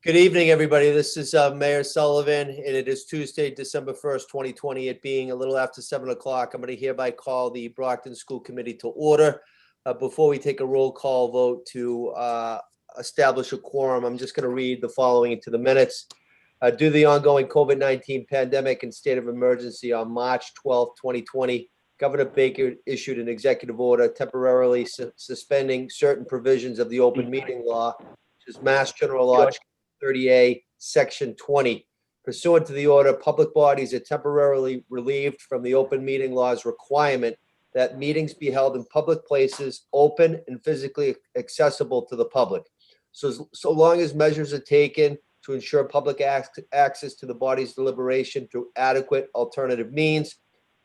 Good evening, everybody. This is Mayor Sullivan, and it is Tuesday, December 1st, 2020. It being a little after 7 o'clock, I'm going to hereby call the Brockton School Committee to order. Before we take a roll call vote to establish a quorum, I'm just going to read the following into the minutes. Due to the ongoing COVID-19 pandemic and state of emergency on March 12th, 2020, Governor Baker issued an executive order temporarily suspending certain provisions of the open meeting law, which is Mass General Law 30A, Section 20. Pursuant to the order, public bodies are temporarily relieved from the open meeting law's requirement that meetings be held in public places, open and physically accessible to the public. So long as measures are taken to ensure public access to the body's deliberation through adequate alternative means,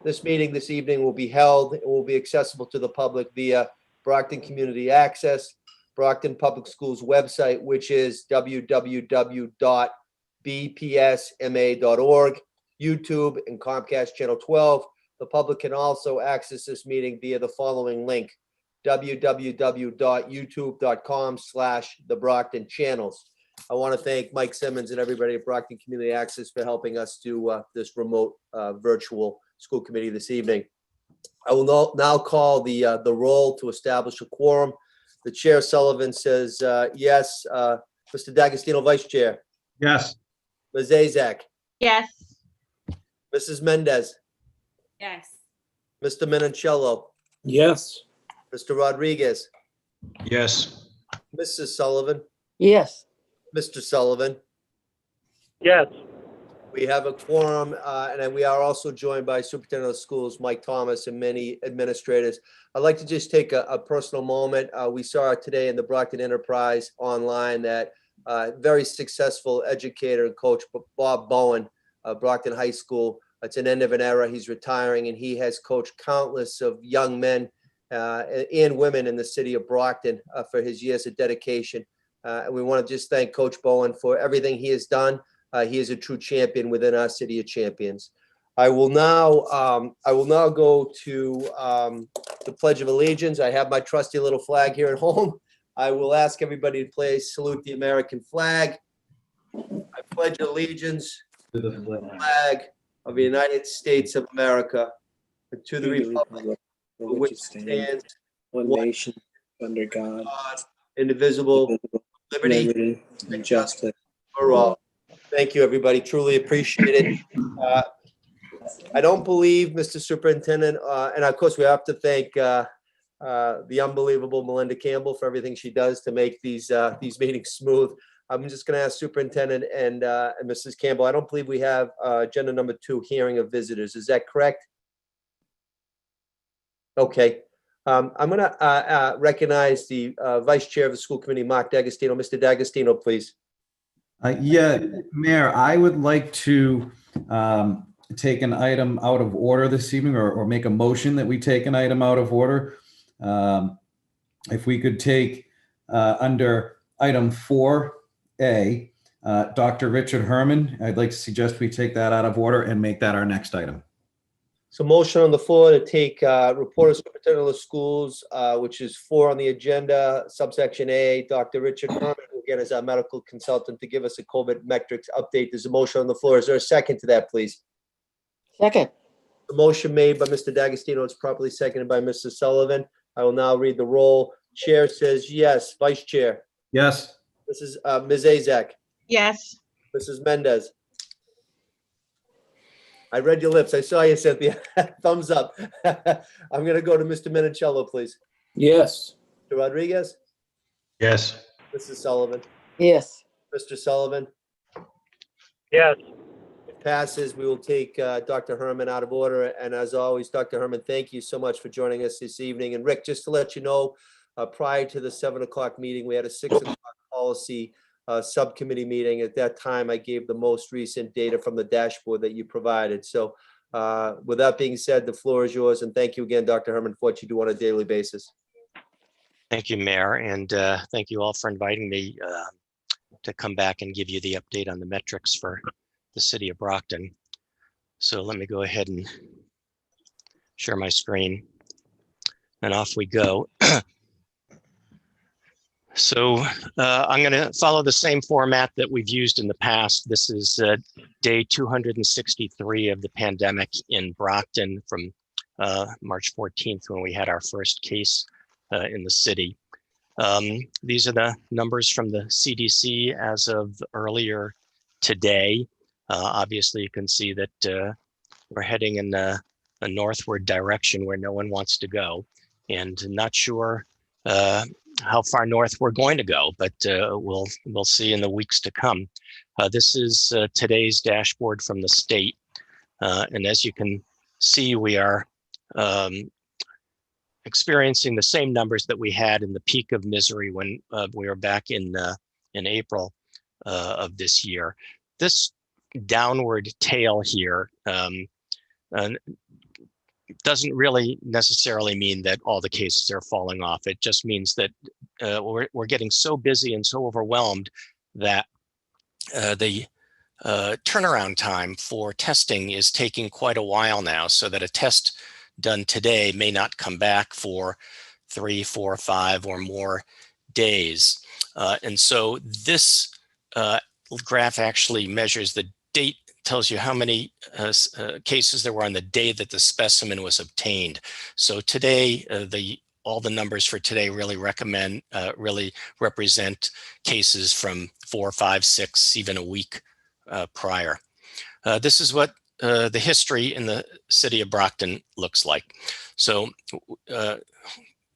this meeting this evening will be held and will be accessible to the public via Brockton Community Access, Brockton Public Schools website, which is www.bpsma.org, YouTube, and Comcast Channel 12. The public can also access this meeting via the following link, www.youtube.com/TheBrocktonChannels. I want to thank Mike Simmons and everybody at Brockton Community Access for helping us do this remote virtual school committee this evening. I will now call the roll to establish a quorum. The Chair Sullivan says yes. Mr. D'Agostino, Vice Chair. Yes. Ms. Azak. Yes. Mrs. Mendez. Yes. Mr. Minincello. Yes. Mr. Rodriguez. Yes. Mrs. Sullivan. Yes. Mr. Sullivan. Yes. We have a quorum, and we are also joined by Superintendent of Schools, Mike Thomas, and many administrators. I'd like to just take a personal moment. We saw today in the Brockton Enterprise online that very successful educator and coach, Bob Bowen, Brockton High School. It's an end of an era. He's retiring, and he has coached countless of young men and women in the city of Brockton for his years of dedication. And we want to just thank Coach Bowen for everything he has done. He is a true champion within our city of champions. I will now go to the Pledge of Allegiance. I have my trusty little flag here at home. I will ask everybody to please salute the American flag. I pledge allegiance to the flag of the United States of America, and to the republic for which it stands, one nation, under God, indivisible, liberty and justice for all. Thank you, everybody. Truly appreciate it. I don't believe, Mr. Superintendent, and of course we have to thank the unbelievable Melinda Campbell for everything she does to make these meetings smooth. I'm just going to ask Superintendent and Mrs. Campbell. I don't believe we have agenda number 2, hearing of visitors. Is that correct? Okay. I'm going to recognize the Vice Chair of the School Committee, Mark D'Agostino. Mr. D'Agostino, please. Yeah, Mayor, I would like to take an item out of order this evening, or make a motion that we take an item out of order. If we could take under item 4A, Dr. Richard Herman, I'd like to suggest we take that out of order and make that our next item. So motion on the floor to take report of Superintendent of Schools, which is 4 on the agenda, subsection A, Dr. Richard Herman, who again is our medical consultant, to give us a COVID metrics update. There's a motion on the floor. Is there a second to that, please? Second. The motion made by Mr. D'Agostino is properly seconded by Mrs. Sullivan. I will now read the roll. Chair says yes. Vice Chair. Yes. Ms. Azak. Yes. Mrs. Mendez. I read your lips. I saw you said the thumbs up. I'm going to go to Mr. Minincello, please. Yes. Mr. Rodriguez. Yes. Mrs. Sullivan. Yes. Mr. Sullivan. Yes. It passes. We will take Dr. Herman out of order. And as always, Dr. Herman, thank you so much for joining us this evening. And Rick, just to let you know, prior to the 7 o'clock meeting, we had a 6 o'clock policy subcommittee meeting. At that time, I gave the most recent data from the dashboard that you provided. So with that being said, the floor is yours. And thank you again, Dr. Herman, for what you do on a daily basis. Thank you, Mayor, and thank you all for inviting me to come back and give you the update on the metrics for the city of Brockton. So let me go ahead and share my screen, and off we go. So I'm going to follow the same format that we've used in the past. This is day 263 of the pandemic in Brockton from March 14th, when we had our first case in the city. These are the numbers from the CDC as of earlier today. Obviously, you can see that we're heading in a northward direction where no one wants to go, and not sure how far north we're going to go, but we'll see in the weeks to come. This is today's dashboard from the state, and as you can see, we are experiencing the same numbers that we had in the peak of misery when we were back in April of this year. This downward tail here doesn't really necessarily mean that all the cases are falling off. It just means that we're getting so busy and so overwhelmed that the turnaround time for testing is taking quite a while now, so that a test done today may not come back for 3, 4, 5 or more days. And so this graph actually measures the date, tells you how many cases there were on the day that the specimen was obtained. So today, all the numbers for today really represent cases from 4, 5, 6, even a week prior. This is what the history in the city of Brockton looks like. So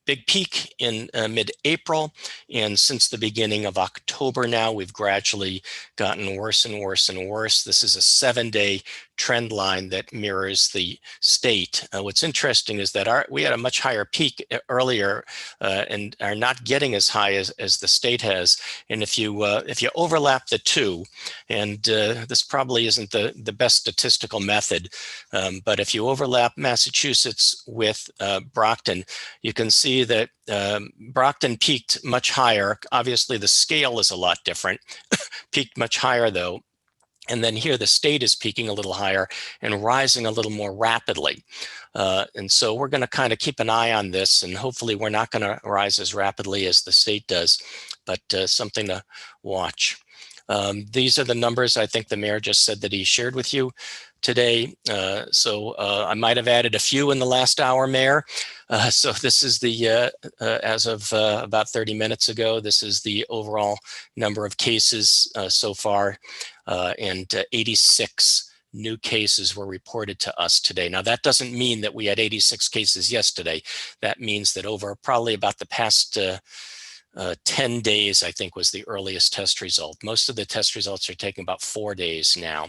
big peak in mid-April, and since the beginning of October now, we've gradually gotten worse and worse and worse. This is a 7-day trend line that mirrors the state. What's interesting is that we had a much higher peak earlier and are not getting as high as the state has. And if you overlap the two, and this probably isn't the best statistical method, but if you overlap Massachusetts with Brockton, you can see that Brockton peaked much higher. Obviously, the scale is a lot different. Peaked much higher, though. And then here, the state is peaking a little higher and rising a little more rapidly. And so we're going to kind of keep an eye on this, and hopefully we're not going to rise as rapidly as the state does, but something to watch. These are the numbers I think the mayor just said that he shared with you today. So I might have added a few in the last hour, Mayor. So this is the, as of about 30 minutes ago, this is the overall number of cases so far, and 86 new cases were reported to us today. Now, that doesn't mean that we had 86 cases yesterday. That means that over probably about the past 10 days, I think, was the earliest test result. Most of the test results are taking about 4 days now.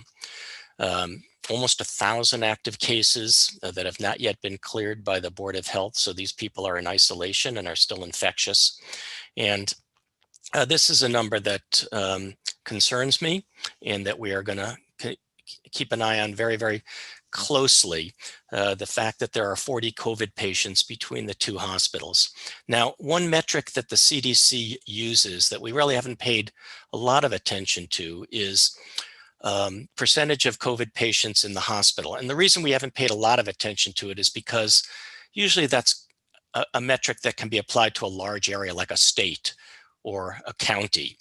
Almost 1,000 active cases that have not yet been cleared by the Board of Health. So these people are in isolation and are still infectious. And this is a number that concerns me, and that we are going to keep an eye on very, very closely. The fact that there are 40 COVID patients between the two hospitals. Now, one metric that the CDC uses that we really haven't paid a lot of attention to is percentage of COVID patients in the hospital. And the reason we haven't paid a lot of attention to it is because usually that's a metric that can be applied to a large area like a state or a county,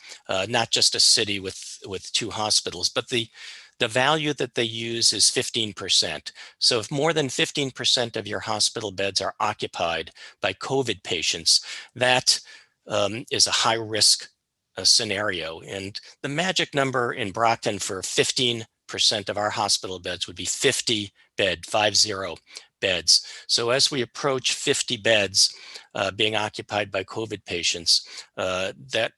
not just a city with two hospitals. But the value that they use is 15%. So if more than 15% of your hospital beds are occupied by COVID patients, that is a high risk scenario. And the magic number in Brockton for 15% of our hospital beds would be 50 beds. So as we approach 50 beds being occupied by COVID patients, that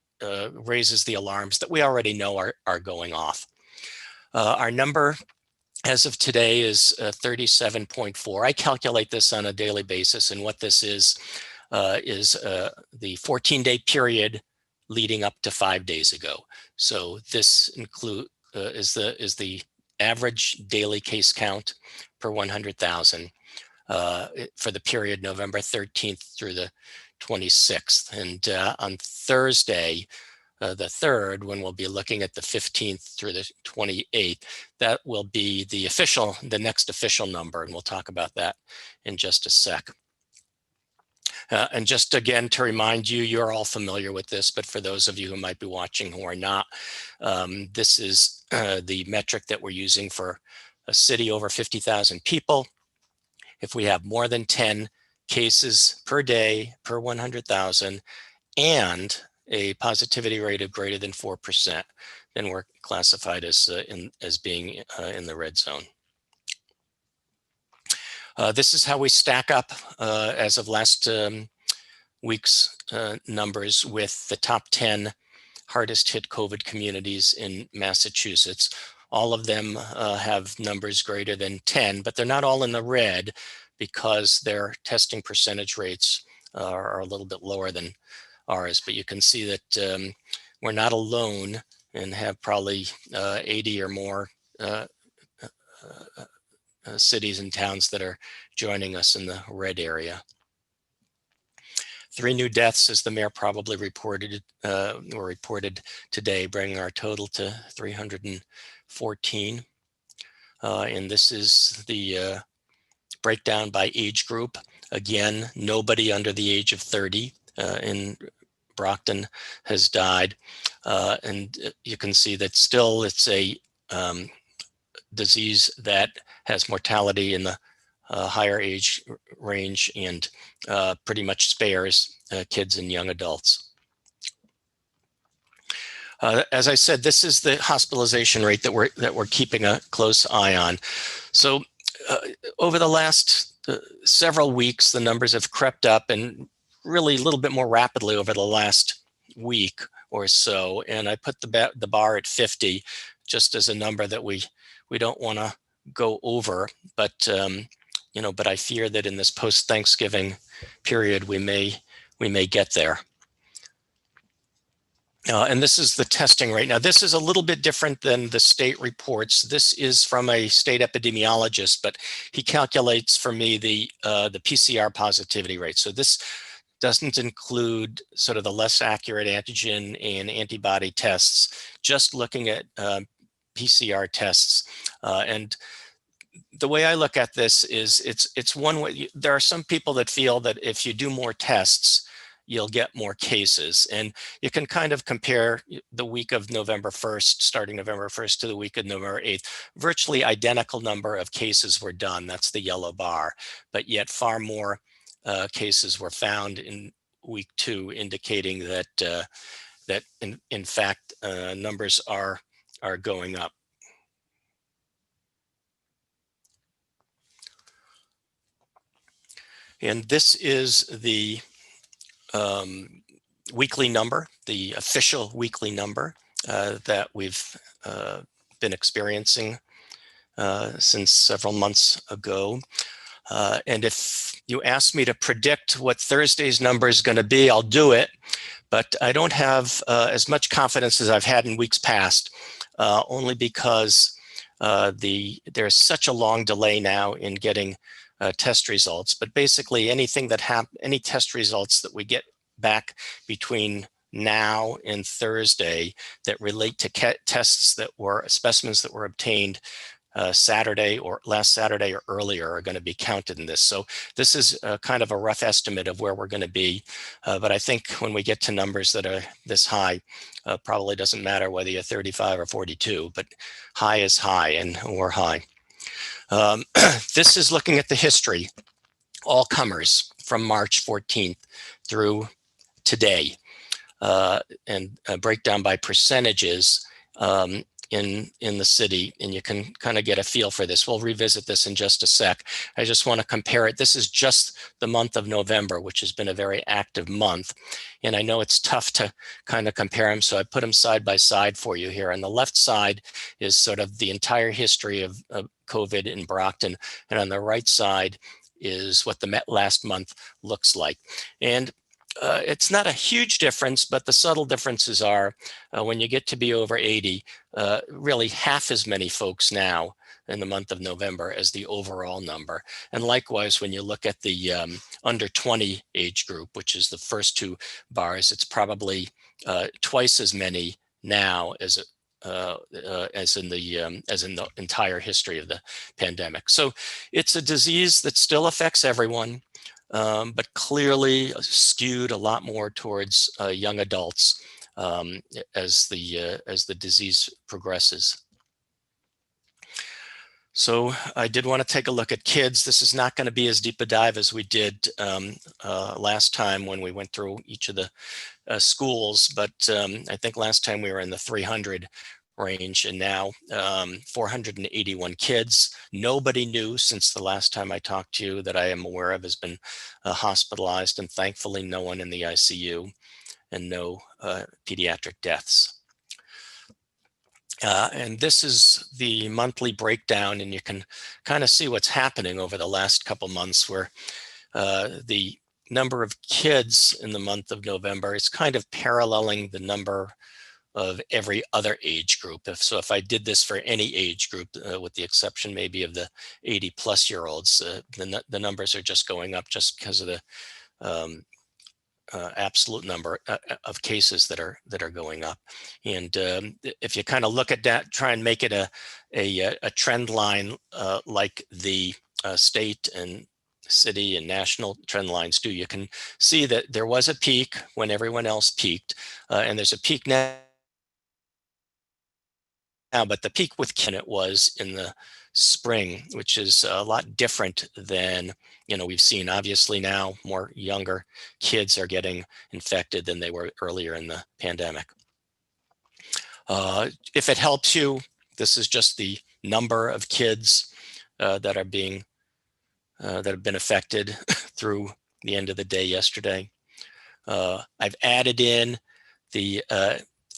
raises the alarms that we already know are going off. Our number as of today is 37.4. I calculate this on a daily basis, and what this is the 14-day period leading up to 5 days ago. So this is the average daily case count per 100,000 for the period November 13th through the 26th. And on Thursday, the 3rd, when we'll be looking at the 15th through the 28th, that will be the next official number, and we'll talk about that in just a sec. And just again, to remind you, you're all familiar with this, but for those of you who might be watching who are not, this is the metric that we're using for a city over 50,000 people. If we have more than 10 cases per day per 100,000 and a positivity rate of greater than 4%, then we're classified as being in the red zone. This is how we stack up as of last week's numbers with the top 10 hardest hit COVID communities in Massachusetts. All of them have numbers greater than 10, but they're not all in the red because their testing percentage rates are a little bit lower than ours. But you can see that we're not alone and have probably 80 or more cities and towns that are joining us in the red area. 3 new deaths, as the mayor probably reported, were reported today, bringing our total to 314. And this is the breakdown by age group. Again, nobody under the age of 30 in Brockton has died. And you can see that still it's a disease that has mortality in the higher age range and pretty much spares kids and young adults. As I said, this is the hospitalization rate that we're keeping a close eye on. So over the last several weeks, the numbers have crept up and really a little bit more rapidly over the last week or so. And I put the bar at 50 just as a number that we don't want to go over, but but I fear that in this post-Thanksgiving period, we may get there. And this is the testing rate. Now, this is a little bit different than the state reports. This is from a state epidemiologist, but he calculates for me the PCR positivity rate. So this doesn't include sort of the less accurate antigen and antibody tests, just looking at PCR tests. And the way I look at this is it's one way. There are some people that feel that if you do more tests, you'll get more cases. And you can kind of compare the week of November 1st, starting November 1st to the week of November 8th. Virtually identical number of cases were done. That's the yellow bar. But yet far more cases were found in week 2, indicating that that in fact numbers are going up. And this is the weekly number, the official weekly number that we've been experiencing since several months ago. And if you ask me to predict what Thursday's number is going to be, I'll do it. But I don't have as much confidence as I've had in weeks past, only because there's such a long delay now in getting test results. But basically anything that any test results that we get back between now and Thursday that relate to tests that were specimens that were obtained Saturday or last Saturday or earlier are going to be counted in this. So this is kind of a rough estimate of where we're going to be. But I think when we get to numbers that are this high, probably doesn't matter whether you're 35 or 42, but high is high, and we're high. This is looking at the history, all comers from March 14th through today, and a breakdown by percentages in the city, and you can kind of get a feel for this. We'll revisit this in just a sec. I just want to compare it. This is just the month of November, which has been a very active month. And I know it's tough to kind of compare them, so I put them side by side for you here. On the left side is sort of the entire history of COVID in Brockton, and on the right side is what the last month looks like. And it's not a huge difference, but the subtle differences are when you get to be over 80, really half as many folks now in the month of November as the overall number. And likewise, when you look at the under 20 age group, which is the first 2 bars, it's probably twice as many now as in the entire history of the pandemic. So it's a disease that still affects everyone. but clearly skewed a lot more towards young adults as the disease progresses. So I did want to take a look at kids. This is not going to be as deep a dive as we did last time when we went through each of the schools, but I think last time we were in the 300 range, and now 481 kids. Nobody new since the last time I talked to you that I am aware of has been hospitalized, and thankfully no one in the ICU, and no pediatric deaths. And this is the monthly breakdown, and you can kind of see what's happening over the last couple months, where the number of kids in the month of November is kind of paralleling the number of every other age group. If I did this for any age group, with the exception maybe of the 80-plus-year-olds, the numbers are just going up just because of the absolute number of cases that are going up. And if you kind of look at that, try and make it a trend line like the state and city and national trend lines do, you can see that there was a peak when everyone else peaked, and there's a peak now, but the peak with Ken, it was in the spring, which is a lot different than, we've seen. Obviously now more younger kids are getting infected than they were earlier in the pandemic. If it helps you, this is just the number of kids that have been affected through the end of the day yesterday. I've added in the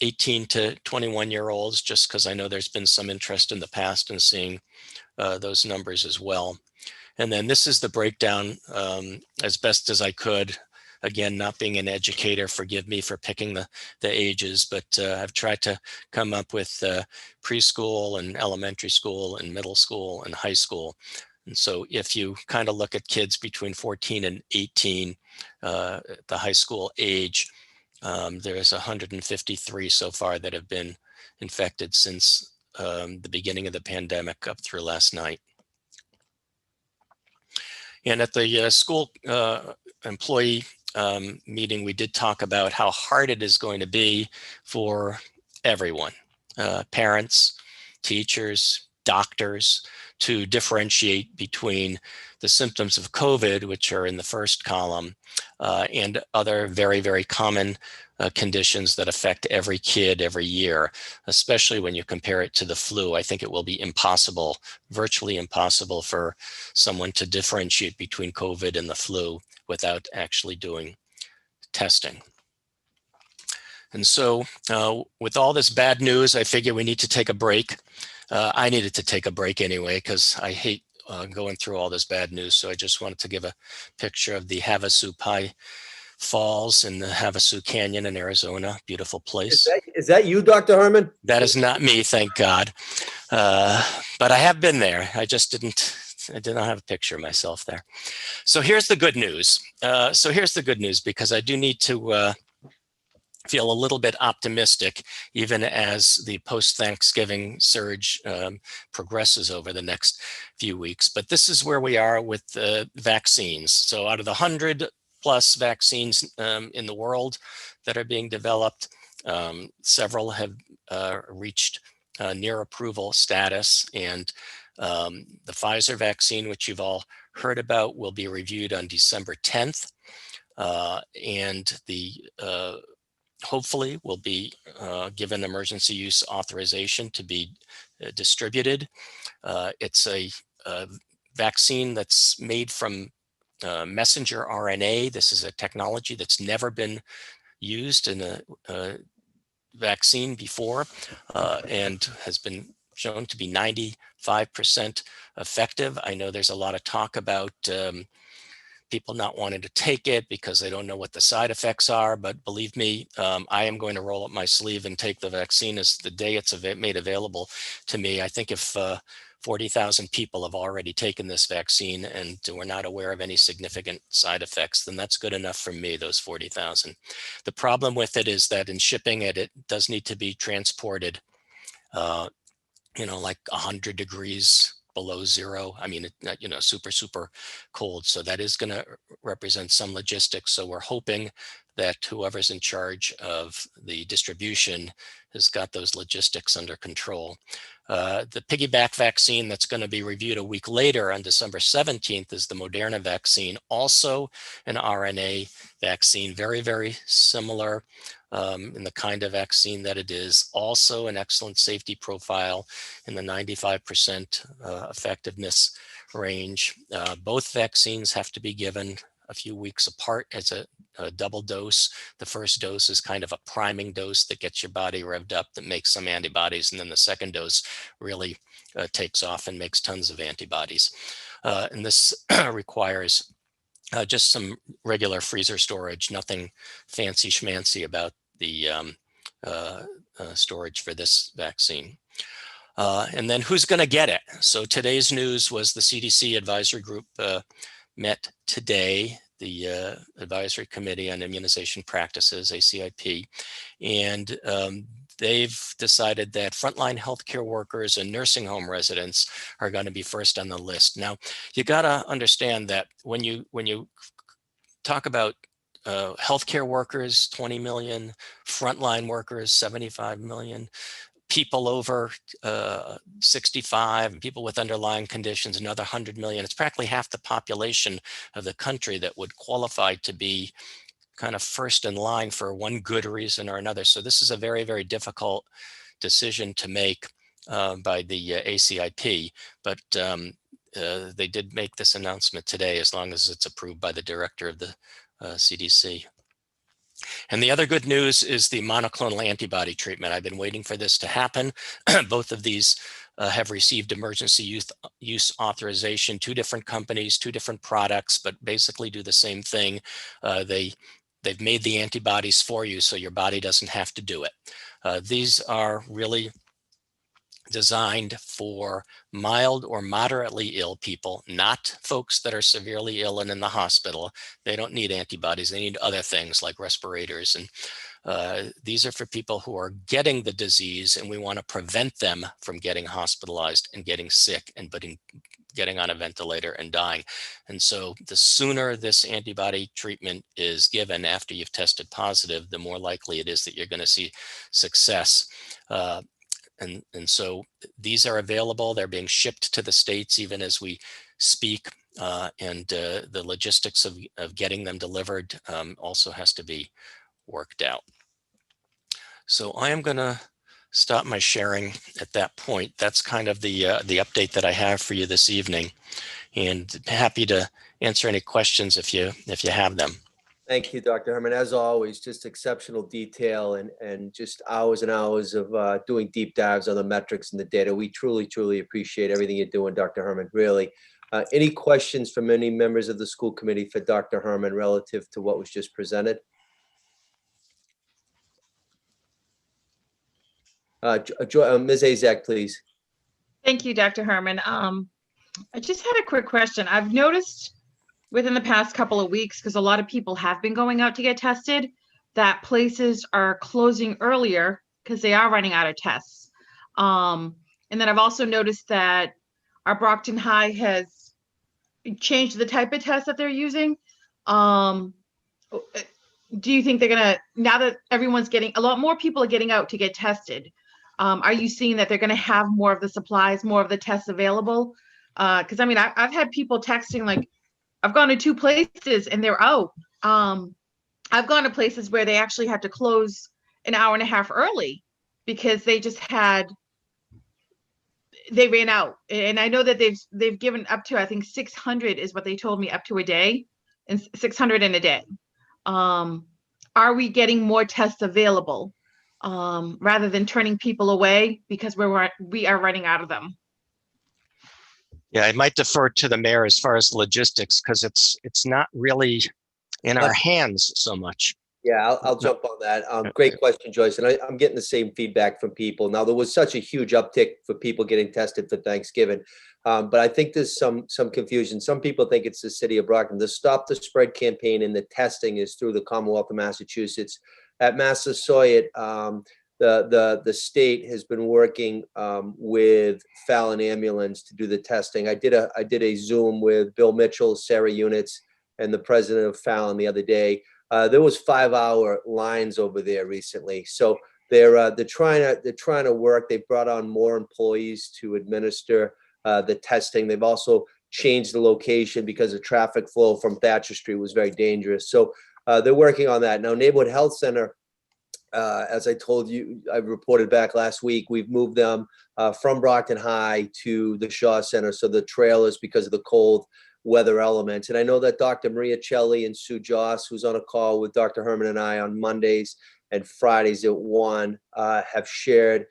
18 to 21-year-olds just because I know there's been some interest in the past in seeing those numbers as well. And then this is the breakdown as best as I could. Again, not being an educator, forgive me for picking the ages, but I've tried to come up with preschool and elementary school and middle school and high school. And so if you kind of look at kids between 14 and 18, the high school age, there's 153 so far that have been infected since the beginning of the pandemic up through last night. And at the school employee meeting, we did talk about how hard it is going to be for everyone, parents, teachers, doctors, to differentiate between the symptoms of COVID, which are in the first column, and other very, very common conditions that affect every kid every year, especially when you compare it to the flu. I think it will be impossible, virtually impossible, for someone to differentiate between COVID and the flu without actually doing testing. And so with all this bad news, I figure we need to take a break. I needed to take a break anyway, because I hate going through all this bad news. So I just wanted to give a picture of the Havasu Pie Falls in the Havasu Canyon in Arizona. Beautiful place. Is that you, Dr. Herman? That is not me, thank God. But I have been there. I did not have a picture of myself there. So here's the good news. Because I do need to feel a little bit optimistic, even as the post-Thanksgiving surge progresses over the next few weeks. But this is where we are with vaccines. So out of the 100+ vaccines in the world that are being developed, several have reached near approval status. And the Pfizer vaccine, which you've all heard about, will be reviewed on December 10th. And the hopefully will be given emergency use authorization to be distributed. It's a vaccine that's made from messenger RNA. This is a technology that's never been used in a vaccine before, and has been shown to be 95% effective. I know there's a lot of talk about people not wanting to take it because they don't know what the side effects are. But believe me, I am going to roll up my sleeve and take the vaccine as the day it's made available to me. I think if 40,000 people have already taken this vaccine and we're not aware of any significant side effects, then that's good enough for me, those 40,000. The problem with it is that in shipping it, it does need to be transported, like 100 degrees below zero. I mean, super, super cold. So that is going to represent some logistics. So we're hoping that whoever's in charge of the distribution has got those logistics under control. The piggyback vaccine that's going to be reviewed a week later on December 17th is the Moderna vaccine, also an RNA vaccine, very, very similar in the kind of vaccine that it is, also an excellent safety profile in the 95% effectiveness range. Both vaccines have to be given a few weeks apart as a double dose. The first dose is kind of a priming dose that gets your body revved up, that makes some antibodies, and then the second dose really takes off and makes tons of antibodies. And this requires just some regular freezer storage, nothing fancy schmancy about the storage for this vaccine. And then who's going to get it? So today's news was the CDC advisory group met today, the Advisory Committee on Immunization Practices, ACIP, and they've decided that frontline healthcare workers and nursing home residents are going to be first on the list. Now, you got to understand that when you talk about healthcare workers, 20 million, frontline workers, 75 million, people over 65, and people with underlying conditions, another 100 million. It's practically half the population of the country that would qualify to be kind of first in line for one good reason or another. So this is a very, very difficult decision to make by the ACIP, but they did make this announcement today, as long as it's approved by the director of the CDC. And the other good news is the monoclonal antibody treatment. I've been waiting for this to happen. Both of these have received emergency use authorization, 2 different companies, 2 different products, but basically do the same thing. They've made the antibodies for you, so your body doesn't have to do it. These are really designed for mild or moderately ill people, not folks that are severely ill and in the hospital. They don't need antibodies. They need other things like respirators. And these are for people who are getting the disease, and we want to prevent them from getting hospitalized and getting sick and getting on a ventilator and dying. And so the sooner this antibody treatment is given after you've tested positive, the more likely it is that you're going to see success. And so these are available. They're being shipped to the states even as we speak. And the logistics of getting them delivered also has to be worked out. So I am going to stop my sharing at that point. That's kind of the update that I have for you this evening, and happy to answer any questions if you have them. Thank you, Dr. Herman. As always, just exceptional detail and just hours and hours of doing deep dives on the metrics and the data. We truly, truly appreciate everything you're doing, Dr. Herman, really. Any questions from any members of the school committee for Dr. Herman relative to what was just presented? Ms. Azak, please. Thank you, Dr. Herman. I just had a quick question. I've noticed within the past couple of weeks, because a lot of people have been going out to get tested, that places are closing earlier because they are running out of tests. And then I've also noticed that our Brockton High has changed the type of test that they're using. Do you think they're gonna, now that everyone's getting, a lot more people are getting out to get tested, are you seeing that they're gonna have more of the supplies, more of the tests available? Because I mean, I've had people texting like, I've gone to 2 places and they're out. I've gone to places where they actually had to close an hour and a half early because they just they ran out. And I know that they've given up to, I think 600 is what they told me, up to a day, and 600 in a day. Are we getting more tests available rather than turning people away because we are running out of them? Yeah, I might defer to the mayor as far as logistics, because it's not really in our hands so much. Yeah, I'll jump on that. Great question, Joyce. And I'm getting the same feedback from people. Now, there was such a huge uptick for people getting tested for Thanksgiving. But I think there's some confusion. Some people think it's the city of Brockton. The Stop the Spread campaign and the testing is through the Commonwealth of Massachusetts. At Massasoit, the state has been working with Fallon Ambulance to do the testing. I did a Zoom with Bill Mitchell, Sarah Units, and the president of Fallon the other day. There was 5-hour lines over there recently. So they're trying to work. They brought on more employees to administer the testing. They've also changed the location because the traffic flow from Thatcher Street was very dangerous. So they're working on that. Now, Neighborhood Health Center, as I told you, I reported back last week, we've moved them from Brockton High to the Shaw Center. So the trailers, because of the cold weather elements. And I know that Dr. Maria Celli and Sue Joss, who's on a call with Dr. Herman and I on Mondays and Fridays at 1, have shared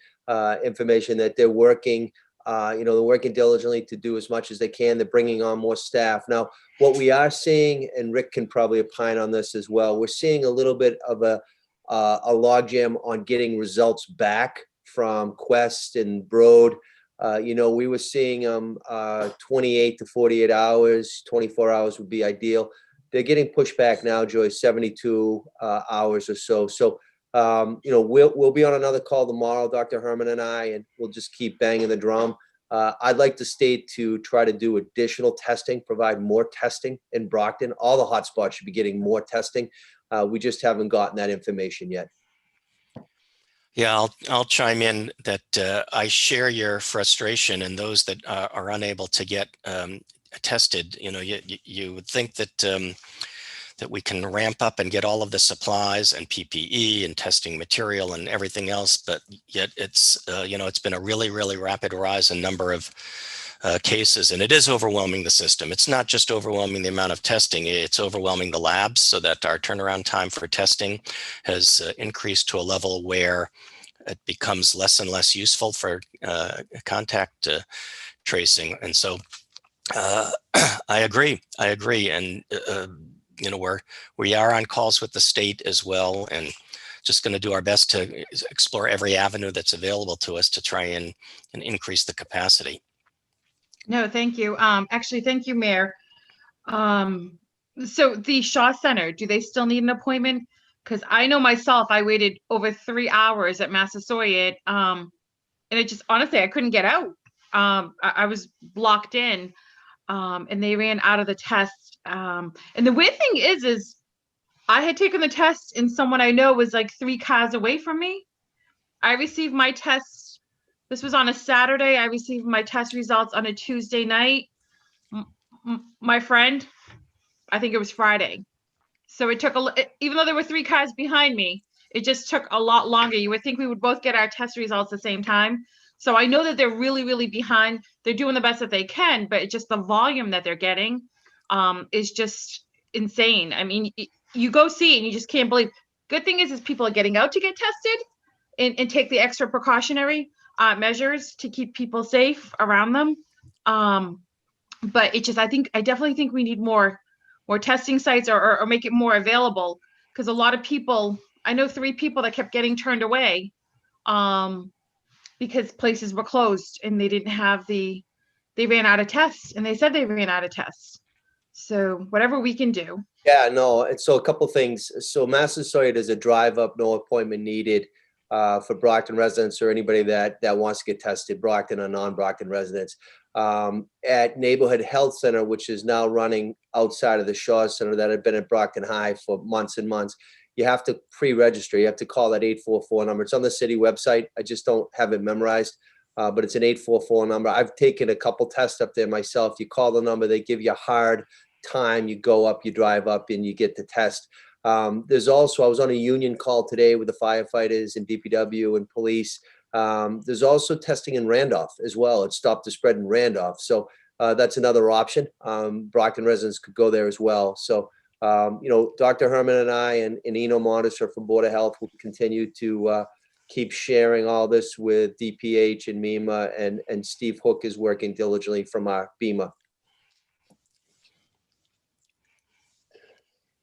information that they're working, they're working diligently to do as much as they can. They're bringing on more staff. Now, what we are seeing, and Rick can probably opine on this as well, we're seeing a little bit of a logjam on getting results back from Quest and Broad. We were seeing them 28 to 48 hours, 24 hours would be ideal. They're getting pushed back now, Joyce, 72 hours or so. So, we'll be on another call tomorrow, Dr. Herman and I, and we'll just keep banging the drum. I'd like the state to try to do additional testing, provide more testing in Brockton. All the hotspots should be getting more testing. We just haven't gotten that information yet. Yeah, I'll chime in that I share your frustration, and those that are unable to get tested. You would think that that we can ramp up and get all of the supplies and PPE and testing material and everything else, but yet it's it's been a really, really rapid rise in number of cases, and it is overwhelming the system. It's not just overwhelming the amount of testing, it's overwhelming the labs, so that our turnaround time for testing has increased to a level where it becomes less and less useful for contact tracing. And so I agree. And, we are on calls with the state as well, and just going to do our best to explore every avenue that's available to us to try and increase the capacity. No, thank you. Actually, thank you, Mayor. So the Shaw Center, do they still need an appointment? Because I know myself, I waited over 3 hours at Massasoit, and it just, honestly, I couldn't get out. I was blocked in, and they ran out of the test. And the weird thing is I had taken the test, and someone I know was like 3 cars away from me. I received my test. This was on a Saturday. I received my test results on a Tuesday night. My friend, I think it was Friday. So it took even though there were 3 cars behind me, it just took a lot longer. You would think we would both get our test results at the same time. So I know that they're really, really behind. They're doing the best that they can, but it's just the volume that they're getting is just insane. I mean, you go see it and you just can't believe. Good thing is people are getting out to get tested and take the extra precautionary measures to keep people safe around them. But it just, I definitely think we need more testing sites or make it more available, because a lot of people, I know 3 people that kept getting turned away because places were closed and they didn't have they ran out of tests, and they said they ran out of tests. So whatever we can do. Yeah, no. And so a couple things. So Massasoit is a drive up, no appointment needed for Brockton residents or anybody that wants to get tested, Brockton or non-Brockton residents. At Neighborhood Health Center, which is now running outside of the Shaw Center, that had been at Brockton High for months and months, you have to pre-register. You have to call that 844 number. It's on the city website. I just don't have it memorized, but it's an 844 number. I've taken a couple tests up there myself. You call the number, they give you a hard time. You go up, you drive up, and you get the test. There's also, I was on a union call today with the firefighters and DPW and police. There's also testing in Randolph as well. It stopped the spread in Randolph. So that's another option. Brockton residents could go there as well. So, Dr. Herman and I and Eno Monitor from Board of Health will continue to keep sharing all this with DPH and MEMA, and Steve Hook is working diligently from our BEMA.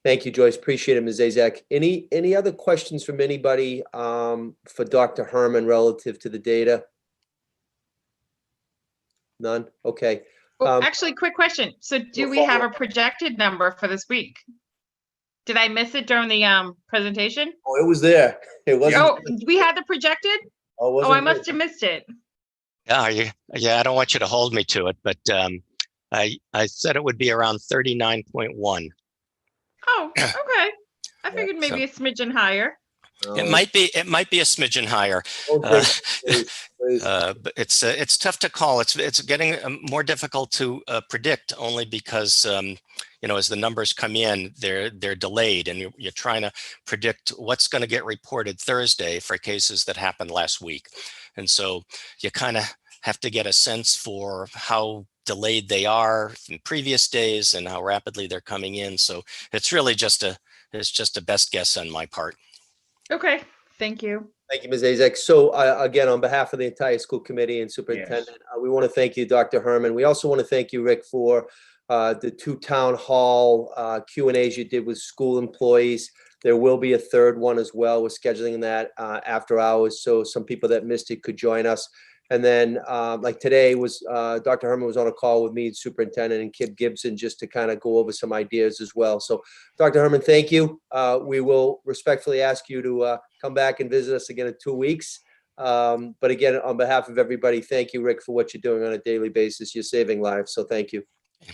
Thank you, Joyce. Appreciate it, Ms. Zazak. Any other questions from anybody for Dr. Herman relative to the data? None? Okay. Well, actually, quick question. So do we have a projected number for this week? Did I miss it during the presentation? Oh, it was there. It wasn't. Oh, we had the projected? Oh, it Oh, wasn't I must there. have missed it. Yeah, I don't want you to hold me to it, but I said it would be around 39.1. Oh, okay. I figured so- maybe a smidgen higher. No, It might be a smidgen higher. don't take it, please. But it's tough to call. It's getting more difficult to predict, only because as the numbers come in, they're delayed, and you're trying to predict what's going to get reported Thursday for cases that happened last week, and so you kind of have to get a sense for how delayed they are in previous days and how rapidly they're coming in. So it's really just a best guess on my part. Okay, thank you. Thank you, Ms. Azek. So again, on behalf of the entire school committee and superintendent, we want to thank you, Dr. Herman. We also want to thank you, Rick, for the 2 town hall Q&As you did with school employees. There will be a third one as well. We're scheduling that after hours, so some people that missed it could join us. And then like today was Dr. Herman was on a call with me, superintendent, and Kip Gibson, just to kind of go over some ideas as well. So Dr. Herman, thank you. We will respectfully ask you to come back and visit us again in 2 weeks. But again, on behalf of everybody, thank you, Rick, for what you're doing on a daily basis. You're saving lives. So thank you.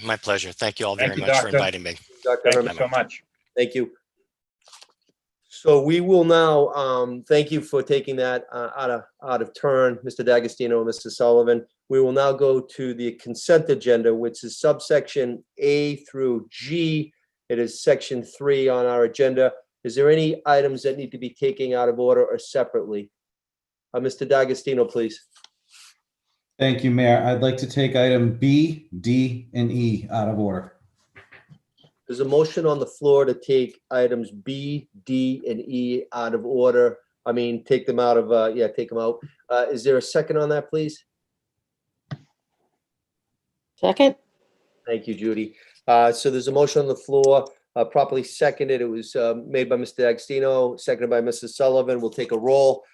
My pleasure. Thank you all Thank very you, much for Doctor. inviting me. Dr. Thank Herman, you so much. thank you. So we will now, thank you for taking that out of turn, Mr. D'Agostino and Mr. Sullivan. We will now go to the consent agenda, which is subsection A through G. It is section 3 on our agenda. Is there any items that need to be taken out of order or separately? Mr. D'Agostino, please. Thank you, Mayor. I'd like to take item B, D, and E out of order. There's a motion on the floor to take items B, D, and E out of order. I mean, take them out of, take them out. Is there a second on that, please? Second? Thank you, Judy. So there's a motion on the floor, properly seconded. It was made by Mr. D'Agostino, seconded by Mrs. Sullivan. We'll take a roll.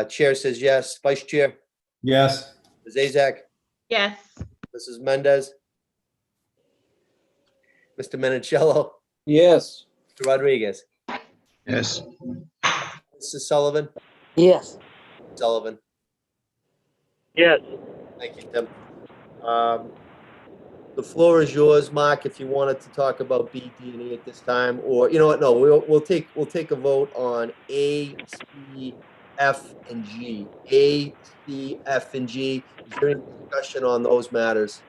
Chair says yes. Vice Chair? Yes. Ms. Azak? Yes. Mrs. Mendez? Mr. Menicello? Yes. Mr. Rodriguez? Yes. Mrs. Sullivan? Yes. Sullivan? Yes. Thank you, Tim. The floor is yours, Mark, if you wanted to talk about B, D, and E at this time, or, you know what, no, we'll take a vote on A, C, F, and G. A, C, F, and G. Is there any discussion on those matters?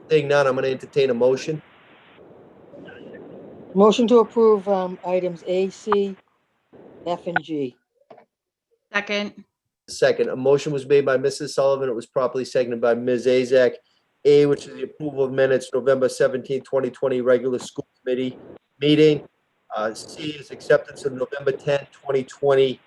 Seeing none, I'm going to entertain a motion. Motion to approve items A, C, F, and G. Second. Second, a motion was made by Mrs. Sullivan. It was properly seconded by Ms. Azak. A, which is the approval of minutes, November 17, 2020, regular school committee meeting. C is acceptance of November 10, 2020,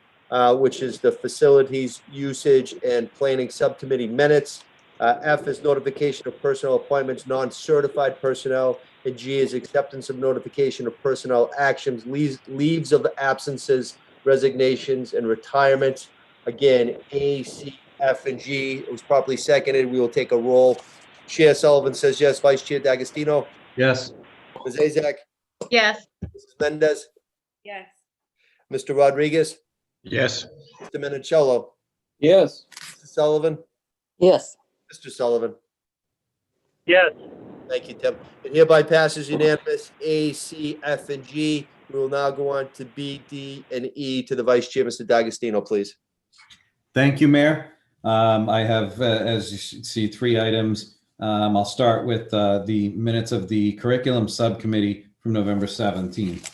which is the facilities usage and planning subcommittee minutes. F is notification of personnel appointments, non-certified personnel. And G is acceptance of notification of personnel actions, leaves of absences, resignations, and retirements. Again, A, C, F, and G. It was properly seconded. We will take a roll. Chair Sullivan says yes. Vice Chair D'Agostino? Yes. Ms. Azak? Yes. Mrs. Mendez? Yes. Mr. Rodriguez? Yes. Mr. Menicello? Yes. Mr. Sullivan? Yes. Mr. Sullivan? Yes. Thank you, Tim. It hereby passes unanimous. A, C, F, and G. We will now go on to B, D, and E to the Vice Chair, Mr. D'Agostino, please. Thank you, Mayor. I have, as you should see, 3 items. I'll start with the minutes of the curriculum subcommittee from November 17th.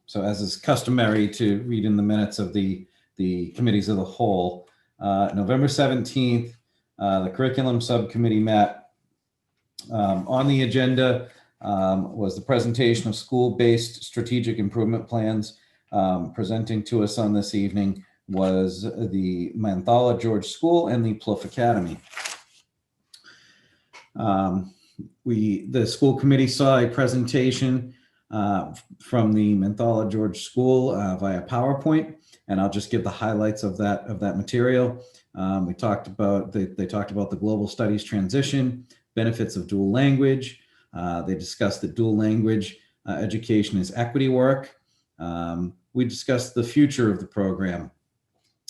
So as is customary to read in the minutes of the committees of the whole, November 17th, the curriculum subcommittee met. On the agenda was the presentation of school-based strategic improvement plans. Presenting to us on this evening was the Manthala George School and the Plouffe Academy. The school committee saw a presentation from the Manthala George School via PowerPoint, and I'll just give the highlights of that material. They talked about the global studies transition, benefits of dual language. They discussed that dual language education is equity work. We discussed the future of the program.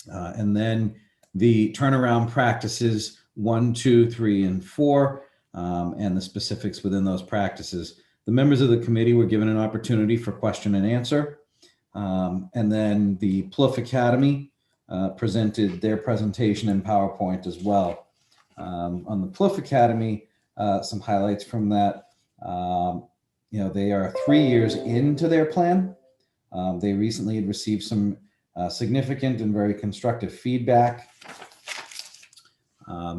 And then the turnaround practices 1, 2, 3, and 4, and the specifics within those practices. The members of the committee were given an opportunity for question and answer. And then the PLUF Academy presented their presentation in PowerPoint as well. On the PLUF Academy, some highlights from that. They are 3 years into their plan. They recently had received some significant and very constructive feedback.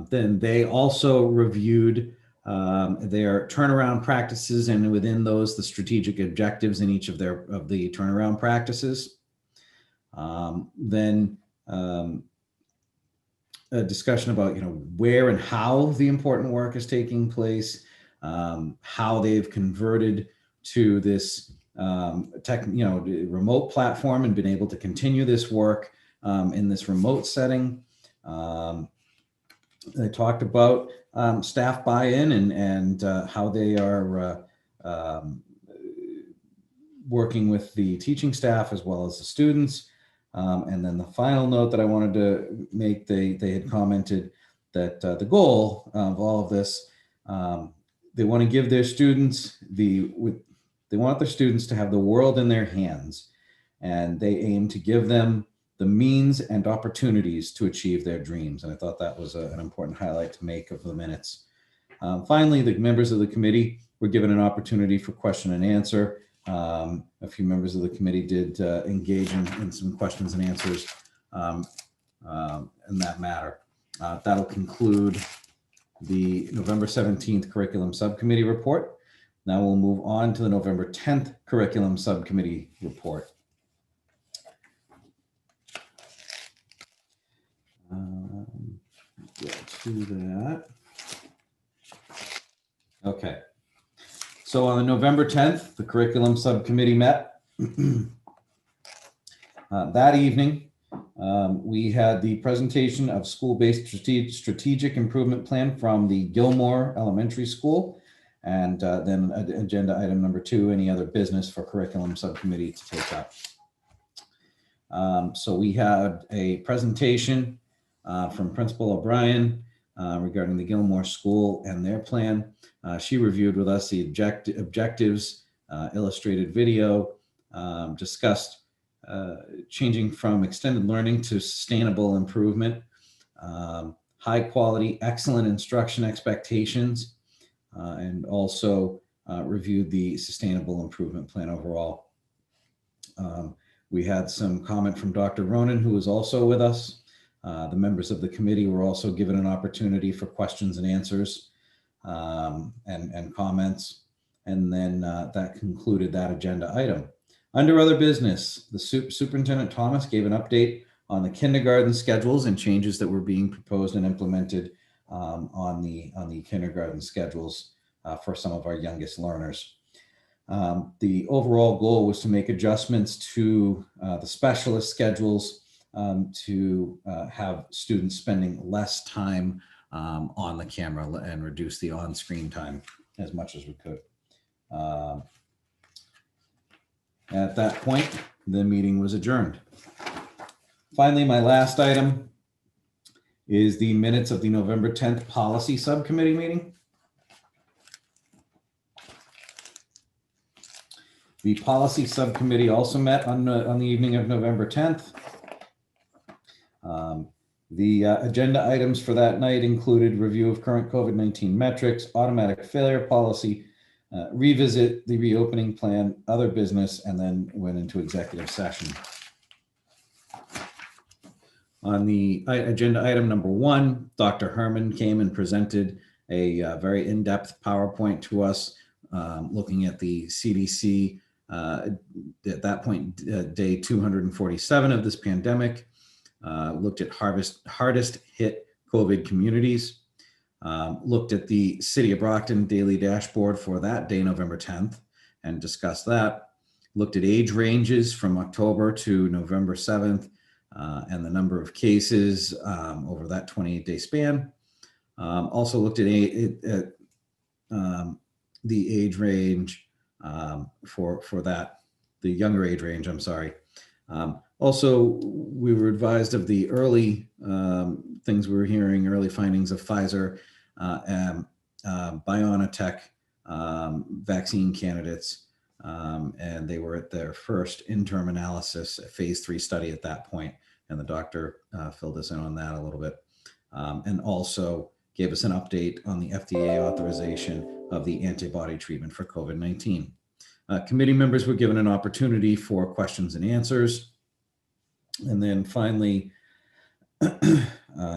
Then they also reviewed their turnaround practices, and within those, the strategic objectives in each of the turnaround practices. Then a discussion about where and how the important work is taking place, how they've converted to this remote platform and been able to continue this work in this remote setting. They talked about staff buy-in and how they are working with the teaching staff as well as the students. And then the final note that I wanted to make, they had commented that the goal of all of this, they want to give their students they want their students to have the world in their hands, and they aim to give them the means and opportunities to achieve their dreams. And I thought that was an important highlight to make of the minutes. Finally, the members of the committee were given an opportunity for question and answer. A few members of the committee did engage in some questions and answers in that matter. That'll conclude the November 17th Curriculum Subcommittee report. Now we'll move on to the November 10th Curriculum Subcommittee report. Get to that. Okay. So on the November 10th, the Curriculum Subcommittee met. That evening, we had the presentation of school-based strategic improvement plan from the Gilmore Elementary School. And then agenda item number 2, any other business for Curriculum Subcommittee to take up. So we had a presentation from Principal O'Brien regarding the Gilmore School and their plan. She reviewed with us the objectives, illustrated video, discussed changing from extended learning to sustainable improvement, high quality, excellent instruction expectations, and also reviewed the sustainable improvement plan overall. We had some comment from Dr. Ronan, who was also with us. The members of the committee were also given an opportunity for questions and answers and comments. And then that concluded that agenda item. Under other business, the Superintendent Thomas gave an update on the kindergarten schedules and changes that were being proposed and implemented on the kindergarten schedules for some of our youngest learners. The overall goal was to make adjustments to the specialist schedules to have students spending less time on the camera and reduce the on-screen time as much as we could. At that point, the meeting was adjourned. Finally, my last item is the minutes of the November 10th Policy Subcommittee meeting. The Policy Subcommittee also met on the evening of November 10th. The agenda items for that night included review of current COVID-19 metrics, automatic failure policy, revisit the reopening plan, other business, and then went into executive session. On the agenda item number 1, Dr. Herman came and presented a very in-depth PowerPoint to us, looking at the CDC at that point, day 247 of this pandemic, looked at hardest hit COVID communities, looked at the City of Brockton daily dashboard for that day, November 10th, and discussed that, looked at age ranges from October to November 7th, and the number of cases over that 28-day span. Also looked at the age range for that, the younger age range, I'm sorry. Also, we were advised of the early things we were hearing, early findings of Pfizer and BioNTech vaccine candidates. And they were at their first interim analysis, a phase 3 study at that point. And the doctor filled us in on that a little bit. And also gave us an update on the FDA authorization of the antibody treatment for COVID-19. Committee members were given an opportunity for questions and answers. And then finally, the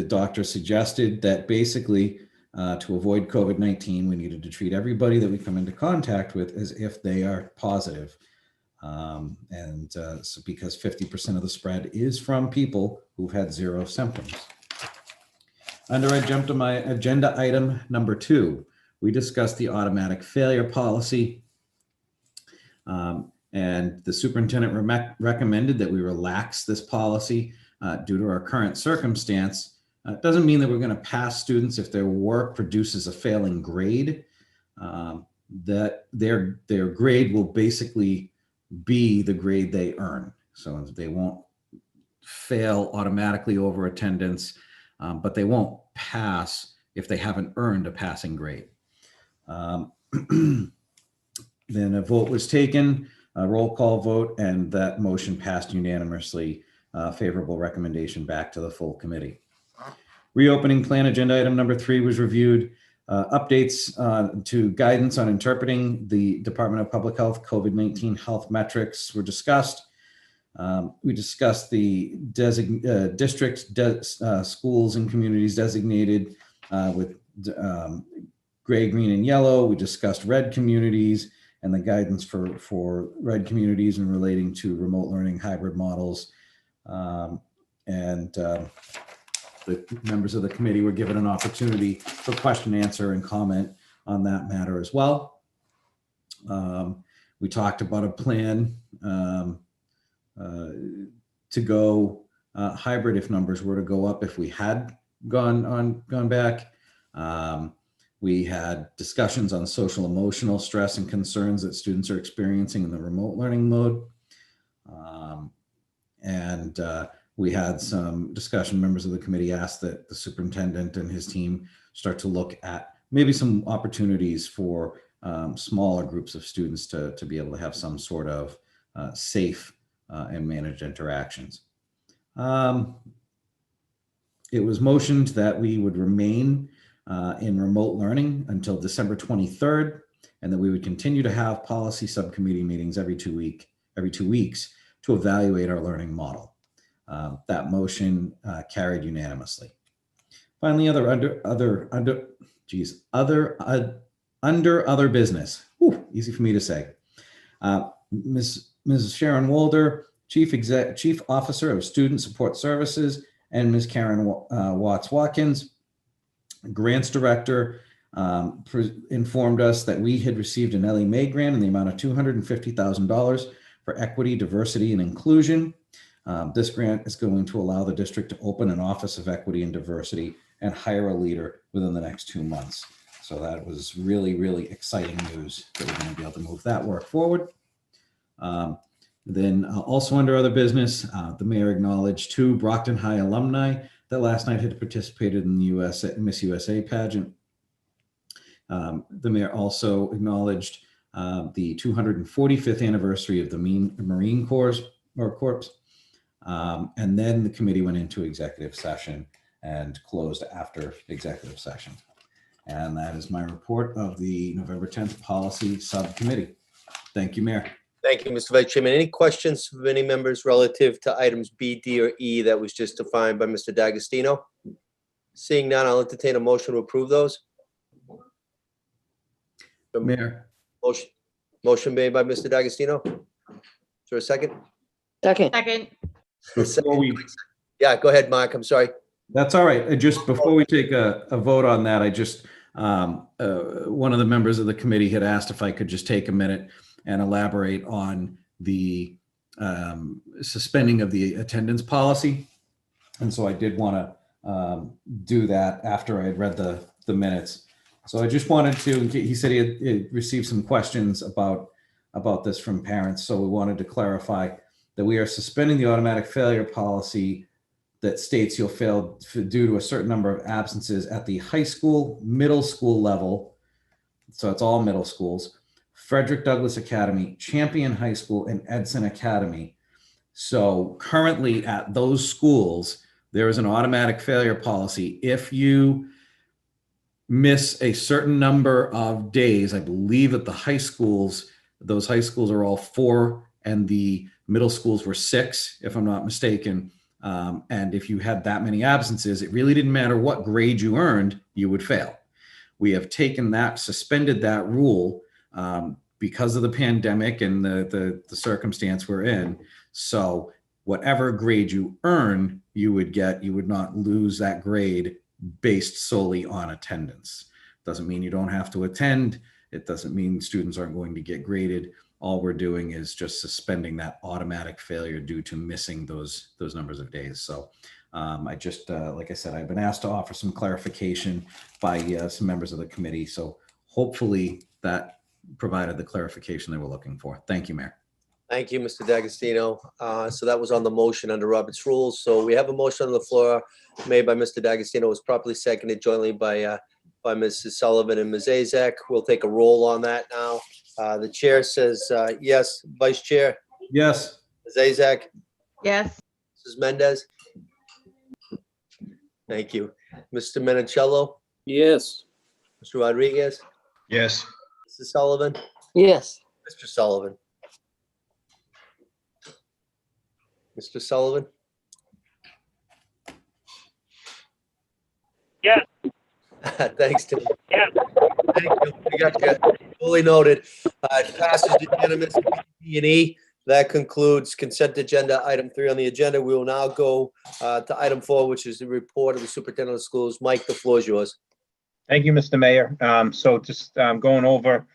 doctor suggested that basically to avoid COVID-19, we needed to treat everybody that we come into contact with as if they are positive. So because 50% of the spread is from people who've had 0 symptoms. I jumped to my agenda item number 2. We discussed the automatic failure policy. And the superintendent recommended that we relax this policy due to our current circumstance. It doesn't mean that we're going to pass students if their work produces a failing grade. That their grade will basically be the grade they earn. So they won't fail automatically over attendance, but they won't pass if they haven't earned a passing grade. Then a vote was taken, a roll call vote, and that motion passed unanimously. Favorable recommendation back to the full committee. Reopening plan agenda item number 3 was reviewed. Updates to guidance on interpreting the Department of Public Health COVID-19 health metrics were discussed. We discussed the schools and communities designated with gray, green, and yellow. We discussed red communities and the guidance for red communities and relating to remote learning hybrid models. The members of the committee were given an opportunity for question, answer, and comment on that matter as well. We talked about a plan to go hybrid if numbers were to go up if we had gone back. We had discussions on social emotional stress and concerns that students are experiencing in the remote learning mode. We had some discussion. Members of the committee asked that the superintendent and his team start to look at maybe some opportunities for smaller groups of students to be able to have some sort of safe and managed interactions. It was motioned that we would remain in remote learning until December 23rd, and that we would continue to have policy subcommittee meetings every 2 weeks to evaluate our learning model. That motion carried unanimously. Finally, under other business, easy for me to say. Ms. Sharon Wolder, Chief Officer of Student Support Services, and Ms. Karen Watts-Watkins, Grants Director, informed us that we had received an Ellie Mae grant in the amount of $250,000 for equity, diversity, and inclusion. This grant is going to allow the district to open an Office of Equity and Diversity and hire a leader within the next 2 months. So that was really, really exciting news that we're going to be able to move that work forward. Then also under other business, the mayor acknowledged 2 Brockton High alumni that last night had participated in the Miss USA pageant. The mayor also acknowledged the 245th anniversary of the Marine Corps. And then the committee went into executive session and closed after executive session. And that is my report of the November 10th Policy Subcommittee. Thank you, Mayor. Thank you, Mr. Vice Chairman. Any questions from any members relative to items B, D, or E that was just defined by Mr. D'Agostino? Seeing none, I'll entertain a motion to approve those. Mayor. Motion made by Mr. D'Agostino. Is there a second? Second. Second. Yeah, go ahead, Mark. I'm sorry. That's all right. Just before we take a vote on that, I just, one of the members of the committee had asked if I could just take a minute and elaborate on the suspending of the attendance policy. And so I did want to do that after I had read the the minutes. So I just wanted to, he said he had received some questions about this from parents. So we wanted to clarify that we are suspending the automatic failure policy that states you'll fail due to a certain number of absences at the high school, middle school level. So it's all middle schools, Frederick Douglass Academy, Champion High School, and Edson Academy. So currently at those schools, there is an automatic failure policy. If you miss a certain number of days, I believe at the high schools, those high schools are all 4 and the middle schools were 6, if I'm not mistaken. And if you had that many absences, it really didn't matter what grade you earned, you would fail. We have taken that, suspended that rule because of the pandemic and the circumstance we're in. So whatever grade you earn, you would get, you would not lose that grade based solely on attendance. Doesn't mean you don't have to attend. It doesn't mean students aren't going to get graded. All we're doing is just suspending that automatic failure due to missing those numbers of days. So I just, like I said, I've been asked to offer some clarification by some members of the committee. So hopefully that provided the clarification they were looking for. Thank you, Mayor. Thank you, Mr. D'Agostino. So that was on the motion under Robert's rules. So we have a motion on the floor made by Mr. D'Agostino, was properly seconded jointly by Mrs. Sullivan and Ms. Azak. We'll take a roll on that now. The chair says yes. Vice Chair? Yes. Ms. Azak? Yes. Mrs. Mendez? Thank you. Mr. Minicello? Yes. Mr. Rodriguez? Yes. Mrs. Sullivan? yes, Mr. Sullivan? Mr. Sullivan? Yes. Thanks, Tim. Yes. Thank you. We got you. Fully noted. It passes unanimous E&E. That concludes consent agenda item 3 on the agenda. We will now go to item 4, which is the report of the superintendent of schools. Mike, the floor is yours. Thank you, Mr. Mayor. So just going over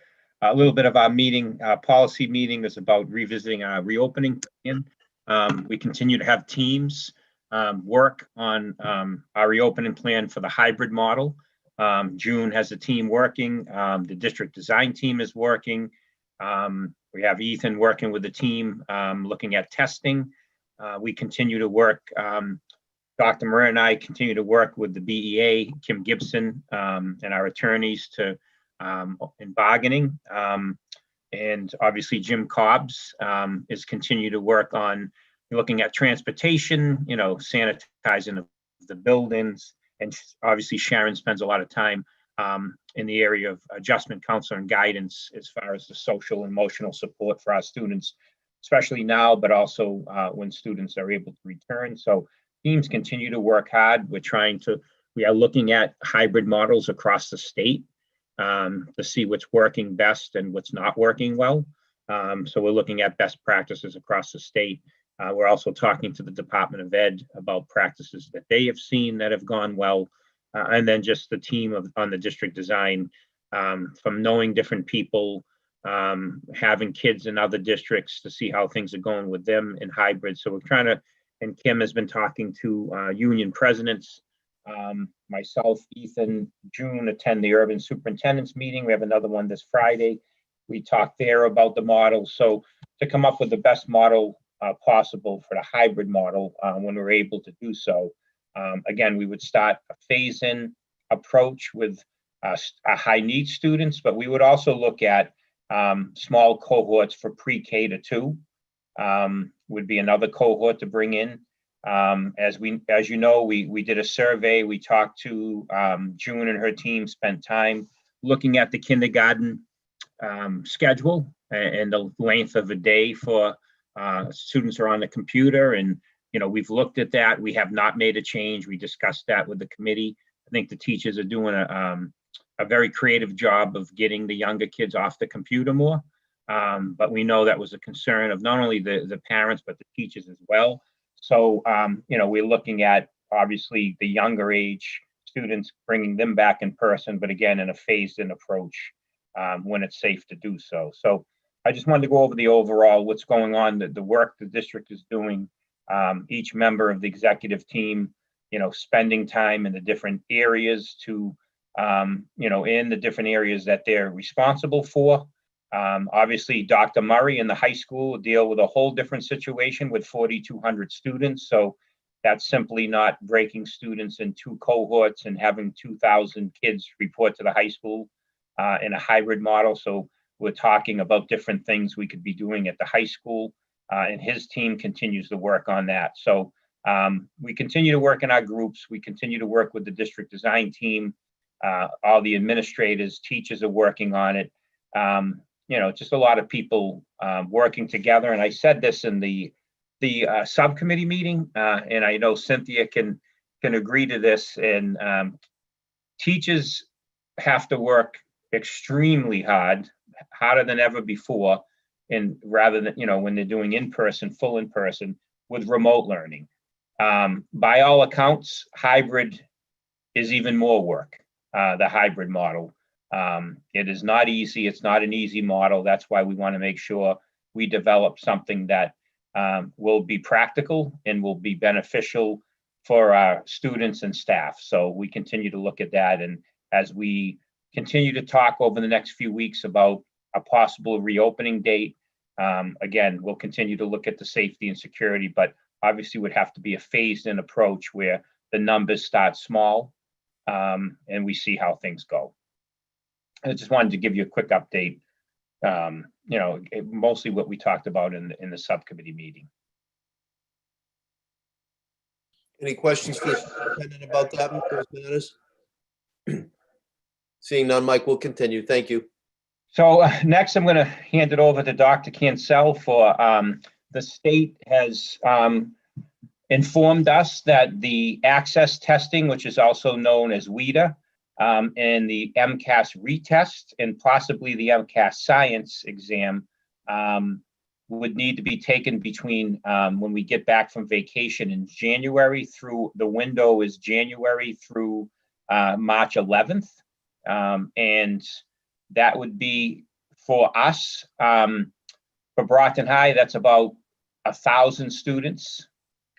a little bit of our meeting, policy meeting is about revisiting our reopening plan. We continue to have teams work on our reopening plan for the hybrid model. June has a team working. The district design team is working. We have Ethan working with the team, looking at testing. We continue to work. Dr. Maria and I continue to work with the BEA, Kim Gibson, and our attorneys to in bargaining. And obviously Jim Cobbs is continue to work on looking at transportation, sanitizing the buildings. And obviously Sharon spends a lot of time in the area of adjustment counselor and guidance as far as the social and emotional support for our students, especially now, but also when students are able to return. So teams continue to work hard. We are looking at hybrid models across the state to see what's working best and what's not working well. So we're looking at best practices across the state. We're also talking to the Department of Ed about practices that they have seen that have gone well. And then just the team on the district design, from knowing different people, having kids in other districts to see how things are going with them in hybrid. So we're trying to, and Kim has been talking to union presidents, myself, Ethan, June, attend the urban superintendent's meeting. We have another one this Friday. We talked there about the model. So to come up with the best model possible for the hybrid model when we're able to do so. Again, we would start a phase-in approach with high need students, but we would also look at small cohorts for pre-K to 2 would be another cohort to bring in. As you know, we did a survey. We talked to June and her team, spent time looking at the kindergarten schedule and the length of a day for students are on the computer. And, we've looked at that. We have not made a change. We discussed that with the committee. I think the teachers are doing a very creative job of getting the younger kids off the computer more. But we know that was a concern of not only the parents, but the teachers as well. So, we're looking at obviously the younger age students, bringing them back in person, but again, in a phased-in approach when it's safe to do so. So I just wanted to go over the overall, what's going on, the work the district is doing, each member of the executive team, spending time in the different areas to in the different areas that they're responsible for. Obviously, Dr. Murray in the high school will deal with a whole different situation with 4,200 students. So that's simply not breaking students in two cohorts and having 2,000 kids report to the high school in a hybrid model. So we're talking about different things we could be doing at the high school, and his team continues to work on that. So we continue to work in our groups. We continue to work with the district design team. All the administrators, teachers are working on it. Just a lot of people working together. And I said this in the subcommittee meeting, and I know Cynthia can agree to this. And teachers have to work extremely hard, harder than ever before, and rather than when they're doing full in person with remote learning. By all accounts, hybrid is even more work. The hybrid model. It is not easy. It's not an easy model. That's why we want to make sure we develop something that will be practical and will be beneficial for our students and staff. So we continue to look at that. And as we continue to talk over the next few weeks about a possible reopening date, again, we'll continue to look at the safety and security, but obviously would have to be a phased in approach where the numbers start small and we see how things go. I just wanted to give you a quick update, mostly what we talked about in the subcommittee meeting. Any questions for the superintendent about that, those matters? Seeing none, Mike, we'll continue. Thank you. So next, I'm going to hand it over to Dr. Cancel for the state has informed us that the access testing, which is also known as WIDA, and the MCAS retest and possibly the MCAS science exam would need to be taken between when we get back from vacation in January through, the window is January through March 11th. And that would be for us, for Brockton High, that's about 1,000 students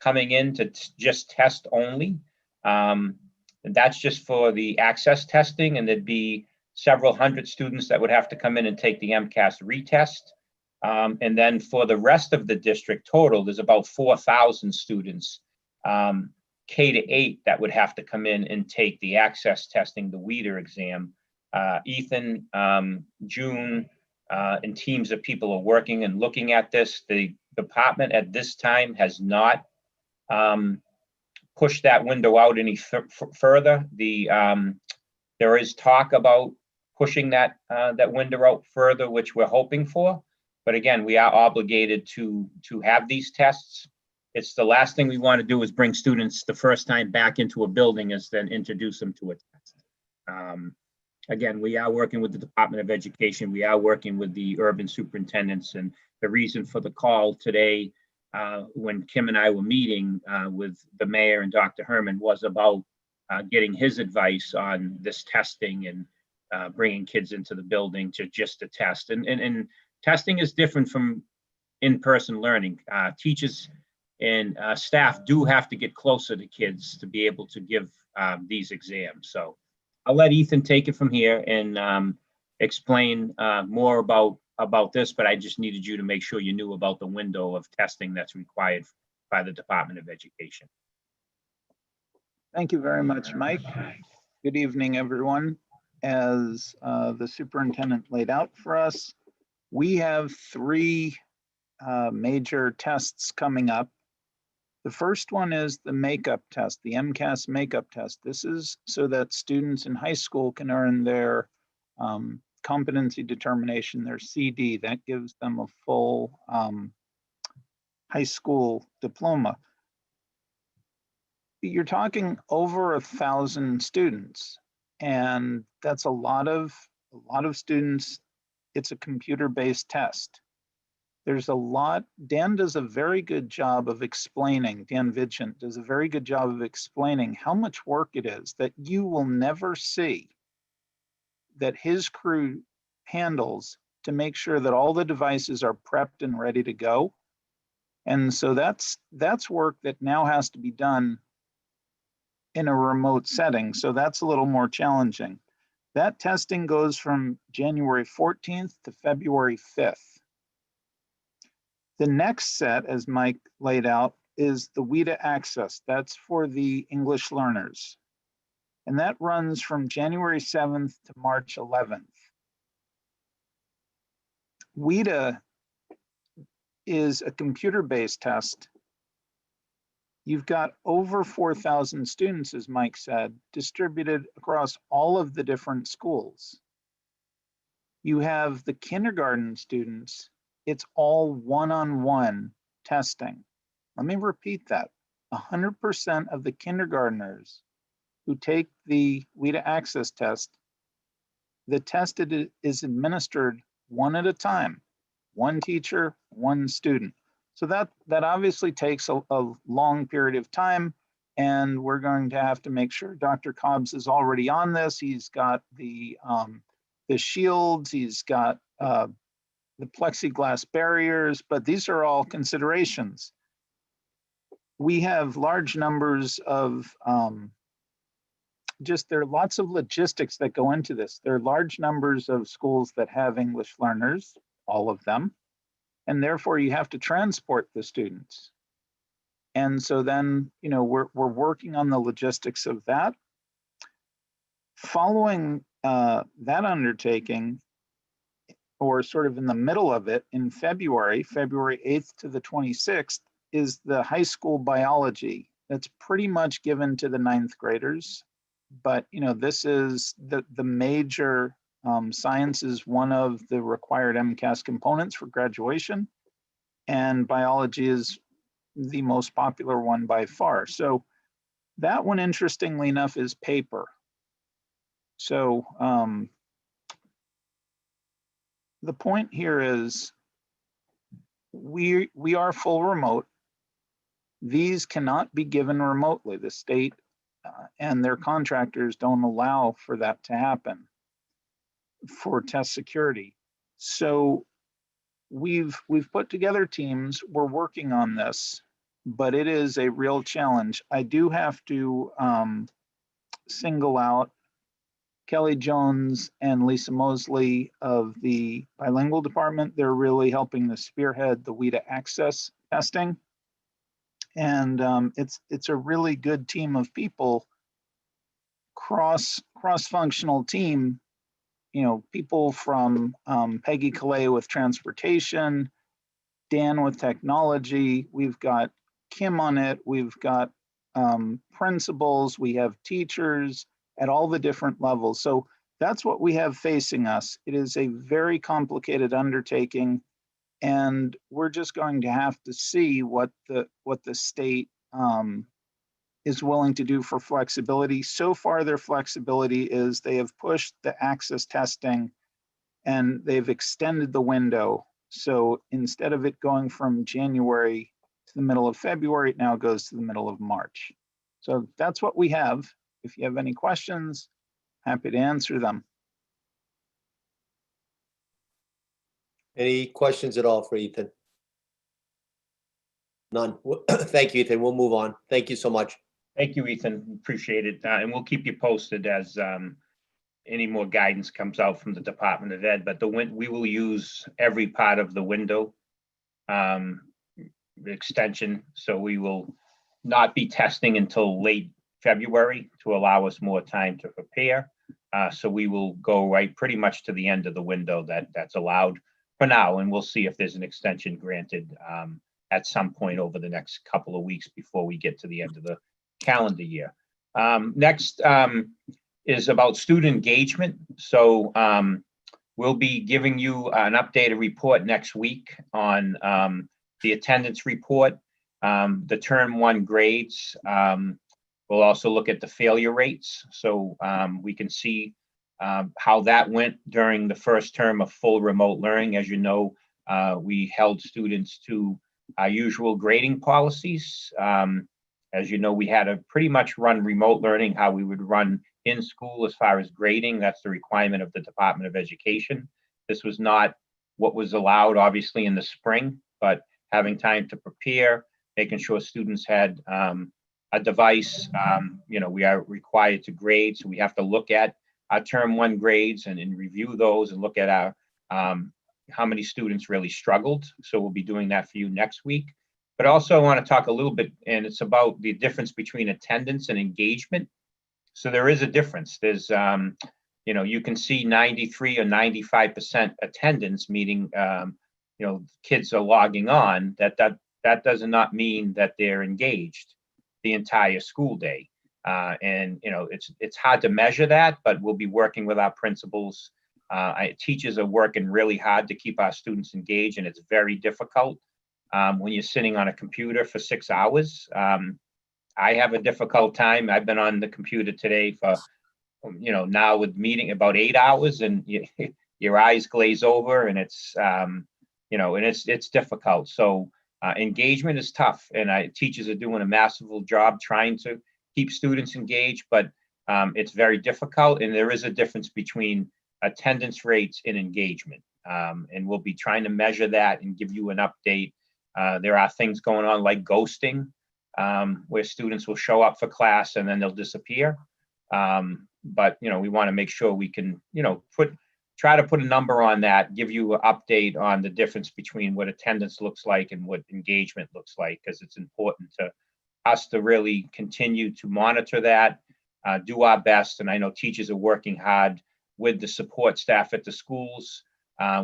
coming in to just test only. And that's just for the access testing, and there'd be several hundred students that would have to come in and take the MCAS retest. And then for the rest of the district total, there's about 4,000 students, K-8, that would have to come in and take the access testing, the WIDA exam. Ethan, June, and teams of people are working and looking at this. The department at this time has not pushed that window out any further. There is talk about pushing that window out further, which we're hoping for. But again, we are obligated to have these tests. It's the last thing we want to do is bring students the first time back into a building is then introduce them to a test. Again, we are working with the Department of Education. We are working with the urban superintendents, and the reason for the call today when Kim and I were meeting with the mayor and Dr. Herman was about getting his advice on this testing and bringing kids into the building to test. And testing is different from in-person learning. Teachers and staff do have to get closer to kids to be able to give these exams. So I'll let Ethan take it from here and explain more about this, but I just needed you to make sure you knew about the window of testing that's required by the Department of Education. Thank you very much, Mike. Good evening, everyone. As the superintendent laid out for us, we have 3 major tests coming up. The first one is the makeup test, the MCAS makeup test. This is so that students in high school can earn their competency determination, their CD. That gives them a full high school diploma. You're talking over 1,000 students, and that's a lot of students. It's a computer-based test. There's a lot. Dan does a very good job of explaining, Dan Vigent does a very good job of explaining how much work it is that you will never see that his crew handles to make sure that all the devices are prepped and ready to go. And so that's work that now has to be done in a remote setting. So that's a little more challenging. That testing goes from January 14th to February 5th. The next set, as Mike laid out, is the WIDA Access. That's for the English learners. And that runs from January 7th to March 11th. WIDA is a computer-based test. You've got over 4,000 students, as Mike said, distributed across all of the different schools. You have the kindergarten students, it's all one-on-one testing. Let me repeat that. 100% of the kindergartners who take the WIDA Access test, the test is administered one at a time, one teacher, one student. So that obviously takes a long period of time, and we're going to have to make sure Dr. Cobbs is already on this. He's got the shields, he's got the plexiglass barriers, but these are all considerations. We have large numbers of there are lots of logistics that go into this. There are large numbers of schools that have English learners, all of them, and therefore you have to transport the students. And so then, we're working on the logistics of that. Following that undertaking, or sort of in the middle of it, in February 8th to the 26th, is the high school biology. That's pretty much given to the 9th graders. But this is the major science is one of the required MCAS components for graduation, and biology is the most popular one by far. So that one, interestingly enough, is paper. So the point here is we are full remote. These cannot be given remotely. The state and their contractors don't allow for that to happen for test security. So we've put together teams. We're working on this, but it is a real challenge. I do have to single out Kelly Jones and Lisa Mosley of the bilingual department. They're really helping to spearhead the WIDA Access testing. And it's a really good team of people, cross-functional team, people from Peggy Calais with transportation, Dan with technology, we've got Kim on it, we've got principals, we have teachers at all the different levels. So that's what we have facing us. It is a very complicated undertaking, and we're just going to have to see what the state is willing to do for flexibility. So far, their flexibility is they have pushed the access testing and they've extended the window. So instead of it going from January to the middle of February, it now goes to the middle of March. So that's what we have. If you have any questions, happy to answer them. Any questions at all for Ethan? None. Thank you, Ethan. We'll move on. Thank you so much. Thank you, Ethan. Appreciate it. And we'll keep you posted as any more guidance comes out from the Department of Ed. But we will use every part of the window extension. So we will not be testing until late February to allow us more time to prepare. So we will go right pretty much to the end of the window that's allowed for now. And we'll see if there's an extension granted at some point over the next couple of weeks before we get to the end of the calendar year. Next is about student engagement. So we'll be giving you an updated report next week on the attendance report, the term 1 grades. We'll also look at the failure rates. So we can see how that went during the first term of full remote learning. As you know, we held students to our usual grading policies. As you know, we had to pretty much run remote learning how we would run in school as far as grading. That's the requirement of the Department of Education. This was not what was allowed, obviously, in the spring, but having time to prepare, making sure students had a device. We are required to grade, so we have to look at our term one grades and review those and look at our how many students really struggled. So we'll be doing that for you next week. But also I want to talk a little bit, and it's about the difference between attendance and engagement. So there is a difference. There's, you know, you can see 93 or 95% attendance, meaning, you know, kids are logging on. That does not mean that they're engaged the entire school day. And, you know, it's hard to measure that, but we'll be working with our principals. Teachers are working really hard to keep our students engaged, and it's very difficult when you're sitting on a computer for 6 hours. I have a difficult time. I've been on the computer today for, you know, now with meeting about 8 hours, and your eyes glaze over, and it's, you know, and it's difficult. So engagement is tough, and teachers are doing a masterful job trying to keep students engaged, but it's very difficult. And there is a difference between attendance rates and engagement. And we'll be trying to measure that and give you an update. There are things going on like ghosting, where students will show up for class and then they'll disappear. But, you know, we want to make sure we can, you know, try to put a number on that, give you an update on the difference between what attendance looks like and what engagement looks like, because it's important to us to really continue to monitor that, do our best. And I know teachers are working hard with the support staff at the schools,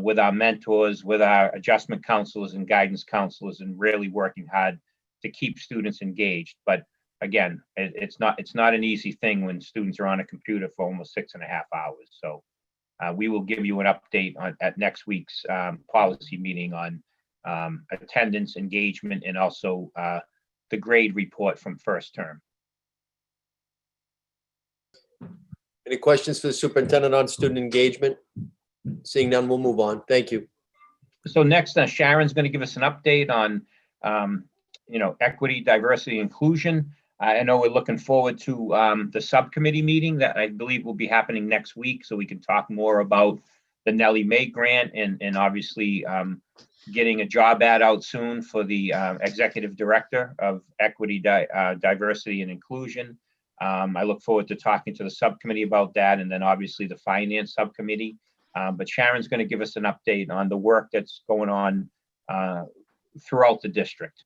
with our mentors, with our adjustment counselors and guidance counselors, and really working hard to keep students engaged. But again, it's not an easy thing when students are on a computer for almost 6.5 hours. So we will give you an update at next week's policy meeting on attendance, engagement, and also the grade report from first term. Any questions for the superintendent on student engagement? Seeing none, we'll move on. Thank you. So next, Sharon's going to give us an update on, you know, equity, diversity, inclusion. I know we're looking forward to the subcommittee meeting that I believe will be happening next week, so we can talk more about the Nellie Mae grant and obviously getting a job ad out soon for the executive director of equity, diversity, and inclusion. I look forward to talking to the subcommittee about that, and then obviously the finance subcommittee. But Sharon's going to give us an update on the work that's going on throughout the district.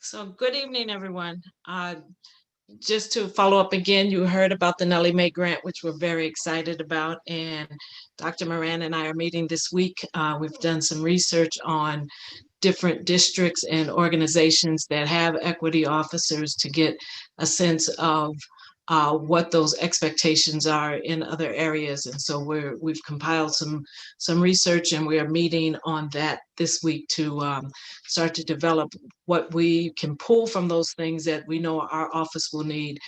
So good evening, everyone. Just to follow up again, you heard about the Nellie Mae grant, which we're very excited about. And Dr. Moran and I are meeting this week. We've done some research on different districts and organizations that have equity officers to get a sense of what those expectations are in other areas. And so we've compiled some research, and we are meeting on that this week to start to develop what we can pull from those things that we know our office will need,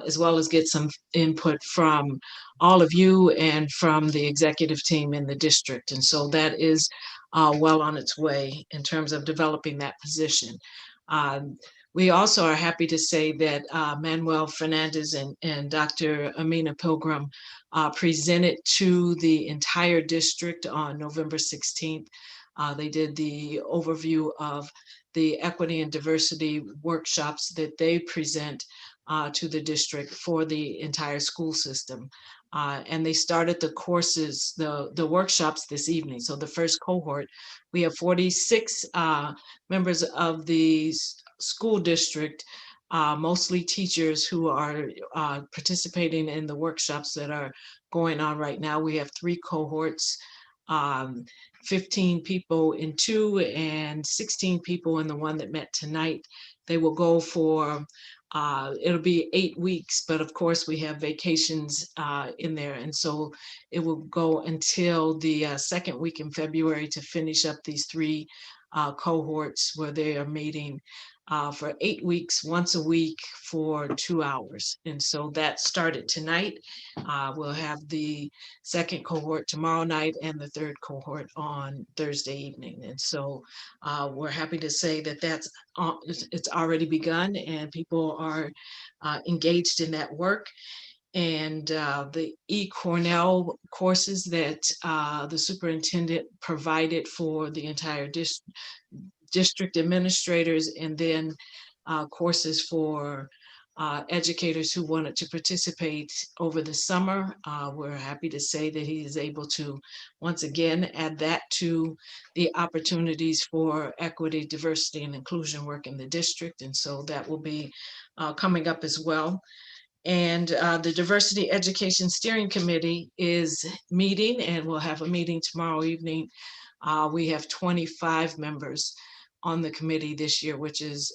as well as get some input from all of you and from the executive team in the district. And so that is well on its way in terms of developing that position. We also are happy to say that Manuel Fernandez and Dr. Amina Pilgrim presented to the entire district on November 16th. They did the overview of the equity and diversity workshops that they present to the district for the entire school system. And they started the courses, the workshops this evening. So the first cohort, we have 46 members of the school district, mostly teachers who are participating in the workshops that are going on right now. We have 3 cohorts, 15 people in 2 and 16 people in the one that met tonight. They will go for, it'll be 8 weeks, but of course we have vacations in there. And so it will go until the second week in February to finish up these 3 cohorts where they are meeting for 8 weeks, once a week for 2 hours. And so that started tonight. We'll have the second cohort tomorrow night and the third cohort on Thursday evening. And so we're happy to say that it's already begun and people are engaged in that work. And the eCornell courses that the superintendent provided for the entire district administrators, and then courses for educators who wanted to participate over the summer. We're happy to say that he is able to once again add that to the opportunities for equity, diversity, and inclusion work in the district. And so that will be coming up as well. And the Diversity Education Steering Committee is meeting, and we'll have a meeting tomorrow evening. We have 25 members on the committee this year, which is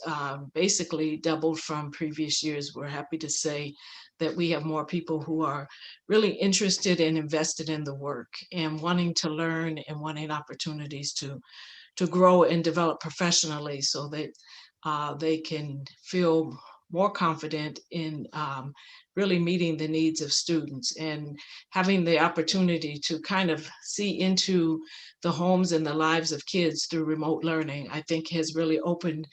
basically doubled from previous years. We're happy to say that we have more people who are really interested and invested in the work and wanting to learn and wanting opportunities to grow and develop professionally so that they can feel more confident in really meeting the needs of students and having the opportunity to kind of see into the homes and the lives of kids through remote learning, I think has really opened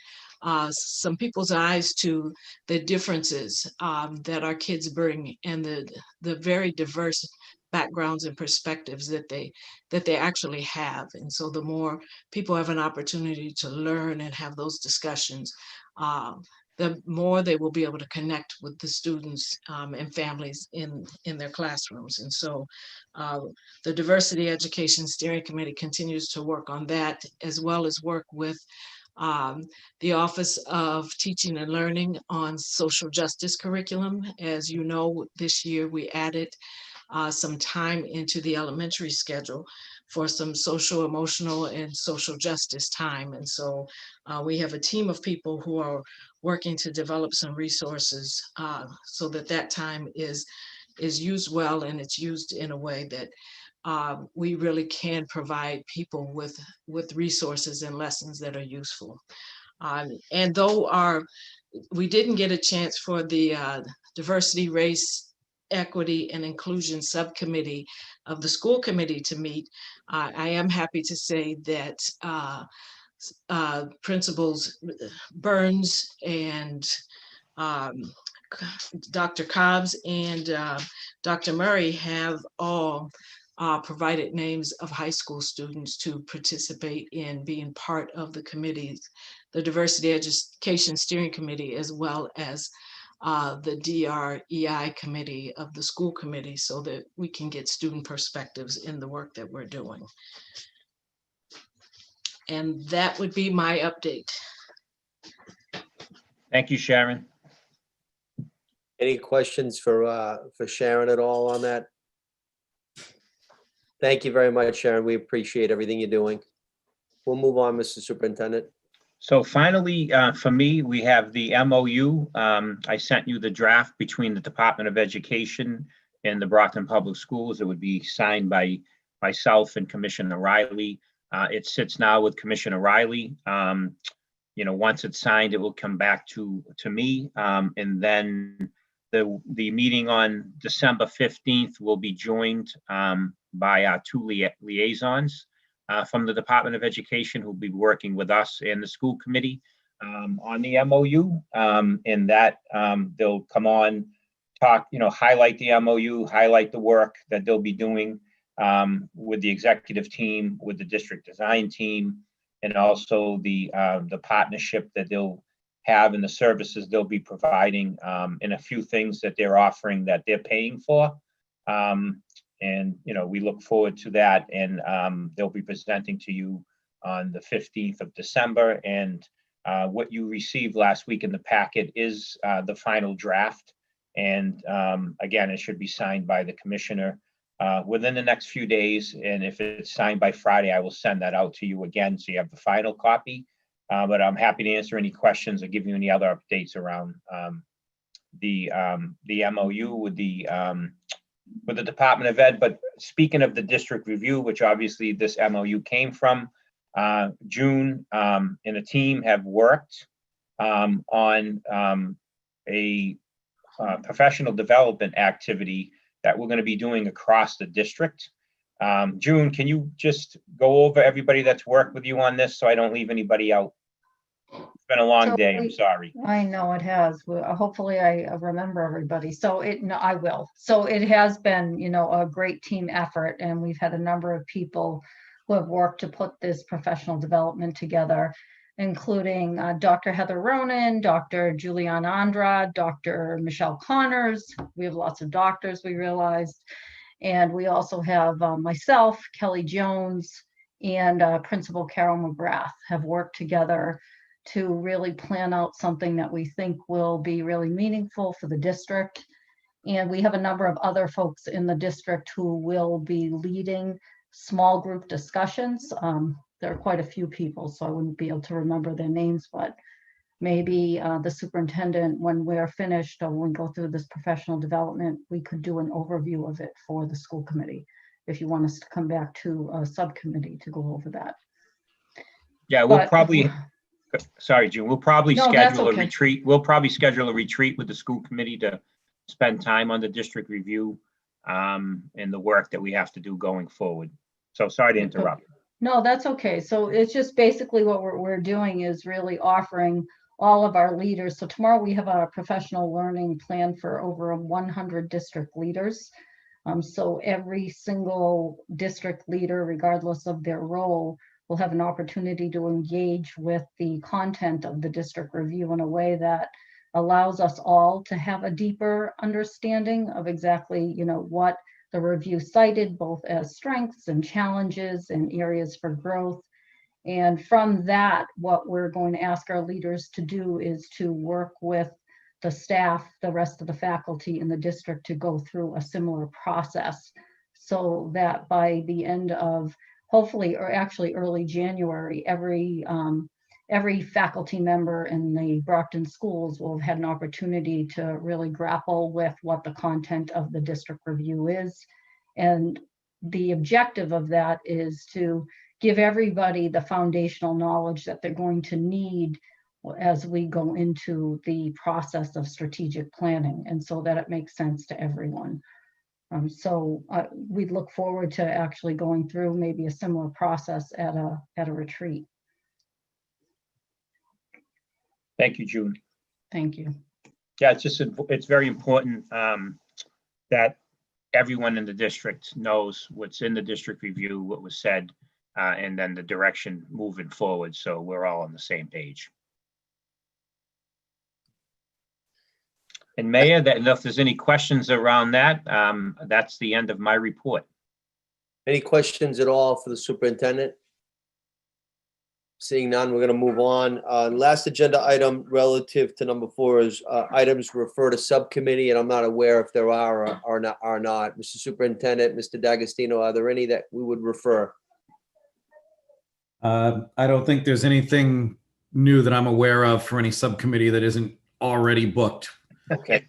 some people's eyes to the differences that our kids bring and the very diverse backgrounds and perspectives that they actually have. And so the more people have an opportunity to learn and have those discussions, the more they will be able to connect with the students and families in their classrooms. And so the Diversity Education Steering Committee continues to work on that, as well as work with the Office of Teaching and Learning on social justice curriculum. As you know, this year we added some time into the elementary schedule for some social, emotional, and social justice time. And so we have a team of people who are working to develop some resources so that that time is used well, and it's used in a way that we really can provide people with resources and lessons that are useful. And though we didn't get a chance for the Diversity, Race, Equity, and Inclusion Subcommittee of the school committee to meet, I am happy to say that Principals Burns and Dr. Cobbs and Dr. Murray have all provided names of high school students to participate in being part of the committees, the Diversity Education Steering Committee, as well as the DREI committee of the school committee, so that we can get student perspectives in the work that we're doing. And that would be my update. Thank you, Sharon. Any questions for Sharon at all on that? Thank you very much, Sharon. We appreciate everything you're doing. We'll move on, Mr. Superintendent. So finally, for me, we have the MOU. I sent you the draft between the Department of Education and the Brockton Public Schools. It would be signed by myself and Commissioner Riley. It sits now with Commissioner Riley. Once it's signed, it will come back to me. And then the meeting on December 15th will be joined by our two liaisons from the Department of Education, who'll be working with us and the school committee on the MOU. And that they'll come on, talk, highlight the MOU, highlight the work that they'll be doing with the executive team, with the district design team, and also the partnership that they'll have and the services they'll be providing, and a few things that they're offering that they're paying for. And we look forward to that, and they'll be presenting to you on the 15th of December. And what you received last week in the packet is the final draft. And again, it should be signed by the commissioner within the next few days. And if it's signed by Friday, I will send that out to you again, so you have the final copy. But I'm happy to answer any questions or give you any other updates around the MOU with the Department of Ed. But speaking of the district review, which obviously this MOU came from, June and a team have worked on a professional development activity that we're going to be doing across the district. June, can you just go over everybody that's worked with you on this so I don't leave anybody out? It's been a long day, I'm sorry. I know it has. Hopefully I remember everybody. So I will. So it has been, a great team effort, and we've had a number of people who have worked to put this professional development together. including Dr. Heather Ronan, Dr. Juliana Andra, Dr. Michelle Connors. We have lots of doctors, we realized. And we also have myself, Kelly Jones, and Principal Carol McGrath have worked together to really plan out something that we think will be really meaningful for the district. And we have a number of other folks in the district who will be leading small group discussions. There are quite a few people, so I wouldn't be able to remember their names, but maybe the superintendent, when we're finished, or when we go through this professional development, we could do an overview of it for the school committee, if you want us to come back to a subcommittee to go over that. Yeah, we'll But- probably, sorry, June, we'll probably No, that's schedule a okay. retreat. We'll probably schedule a retreat with the school committee to spend time on the district review and the work that we have to do going forward. So sorry to interrupt. No, that's okay. So it's just basically what we're doing is really offering all of our leaders. So tomorrow we have a professional learning plan for over 100 district leaders. So every single district leader, regardless of their role, will have an opportunity to engage with the content of the district review in a way that allows us all to have a deeper understanding of exactly, what the review cited, both as strengths and challenges and areas for growth. And from that, what we're going to ask our leaders to do is to work with the staff, the rest of the faculty in the district, to go through a similar process, so that by the end of, hopefully, or actually early January, every faculty member in the Brockton schools will have had an opportunity to really grapple with what the content of the district review is. And the objective of that is to give everybody the foundational knowledge that they're going to need as we go into the process of strategic planning, and so that it makes sense to everyone. So we look forward to actually going through maybe a similar process at a retreat. Thank you, June. Thank you. Yeah, it's very important that everyone in the district knows what's in the district review, what was said, and then the direction moving forward, so we're all on the same page. And Mayor, if there's any questions around that, that's the end of my report. Any questions at all for the superintendent? Seeing none, we're going to move on. Last agenda item relative to number 4 is items refer to subcommittee, and I'm not aware if there are or not. Mr. Superintendent, Mr. D'Agostino, are there any that we would refer? I don't think there's anything new that I'm aware of for any subcommittee that isn't already booked. Okay.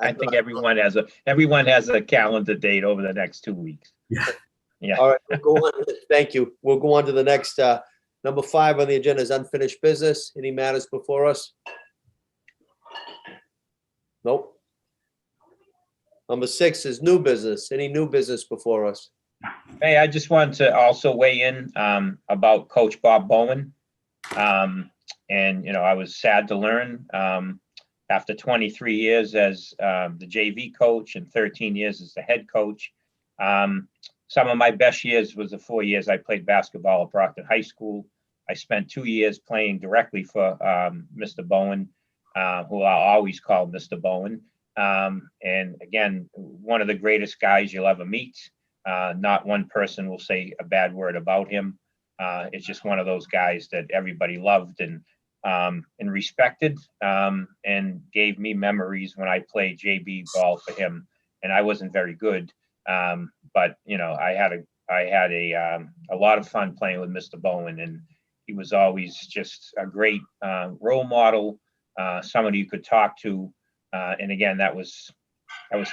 I think everyone has a calendar date over the next 2 weeks. Yeah. All right, we'll go on. Thank you. We'll go on to the next. Number 5 on the agenda is unfinished business. Any matters before us? Nope. Number 6 is new business. Any new business before us? Hey, I just wanted to also weigh in about Coach Bob Bowen. And, I was sad to learn after 23 years as the JV coach and 13 years as the head coach. Some of my best years was the 4 years I played basketball at Brockton High School. I spent 2 years playing directly for Mr. Bowen, who I'll always call Mr. Bowen. And again, one of the greatest guys you'll ever meet. Not one person will say a bad word about him. It's just one of those guys that everybody loved and respected, and gave me memories when I played JV ball for him. And I wasn't very good, but I had a lot of fun playing with Mr. Bowen, and he was always just a great role model, somebody you could talk to. And again, that was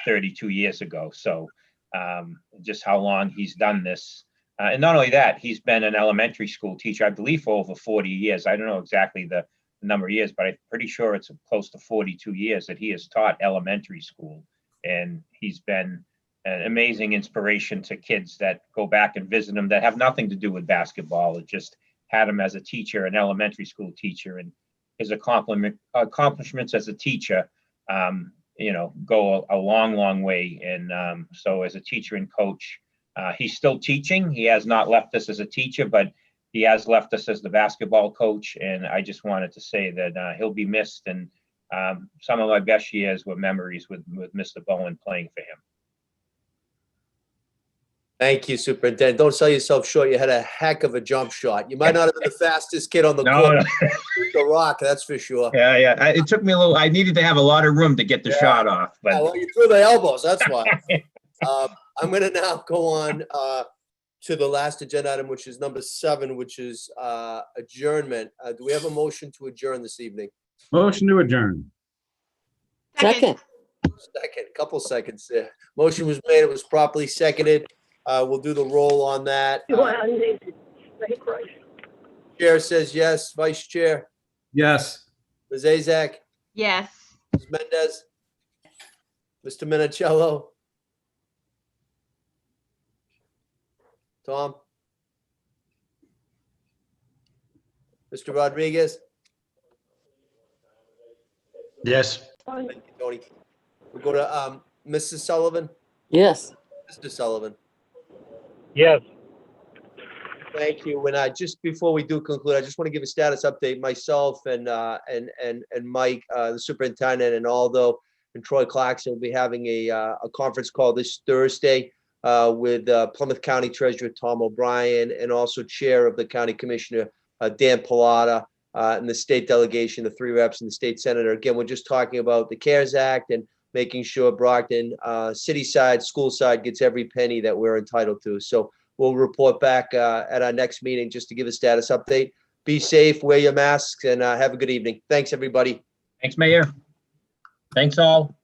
32 years ago. So just how long he's done this. And not only that, he's been an elementary school teacher, I believe, for over 40 years. I don't know exactly the number of years, but I'm pretty sure it's close to 42 years that he has taught elementary school. And he's been an amazing inspiration to kids that go back and visit him that have nothing to do with basketball. It just had him as a teacher, an elementary school teacher, and his accomplishments as a teacher, go a long, long way. And so as a teacher and coach, he's still teaching. He has not left us as a teacher, but he has left us as the basketball coach, and I just wanted to say that he'll be missed, and some of my best years were memories with Mr. Bowen playing for him. Thank you, Superintendent. Don't sell yourself short. You had a heck of a jump shot. You might not have been the fastest kid on the No, court. no. With the rock, that's for sure. Yeah. It took me a little. I needed to have a lot of room to get the shot off, Yeah, but well, you threw the elbows, that's why. I'm gonna now go on to the last agenda item, which is number 7, which is adjournment. Do we have a motion to adjourn this evening? Motion to adjourn. Second. Second, couple seconds there. Motion was made, it was properly seconded. We'll do the roll on that. Chair says yes. Vice Chair, Yes. Ms. Azak, Yes. Ms. Mendez, Mr. Minicello. Tom? Mr. Rodriguez? Yes. Thank you, Tony. We'll go to Mrs. Sullivan. Yes. Mr. Sullivan. Yes. Thank you. And just before we do conclude, I just want to give a status update. Myself and Mike, the superintendent, and Aldo and Troy Clarkson will be having a conference call this Thursday with Plymouth County Treasurer Tom O'Brien and also Chair of the County Commissioner Dan Pilata and the state delegation, the 3 reps and the state senator. Again, we're just talking about the CARES Act and making sure Brockton, city side, school side gets every penny that we're entitled to. So we'll report back at our next meeting just to give a status update. Be safe, wear your masks, and have a good evening. Thanks, everybody. thanks, Mayor. Thanks all.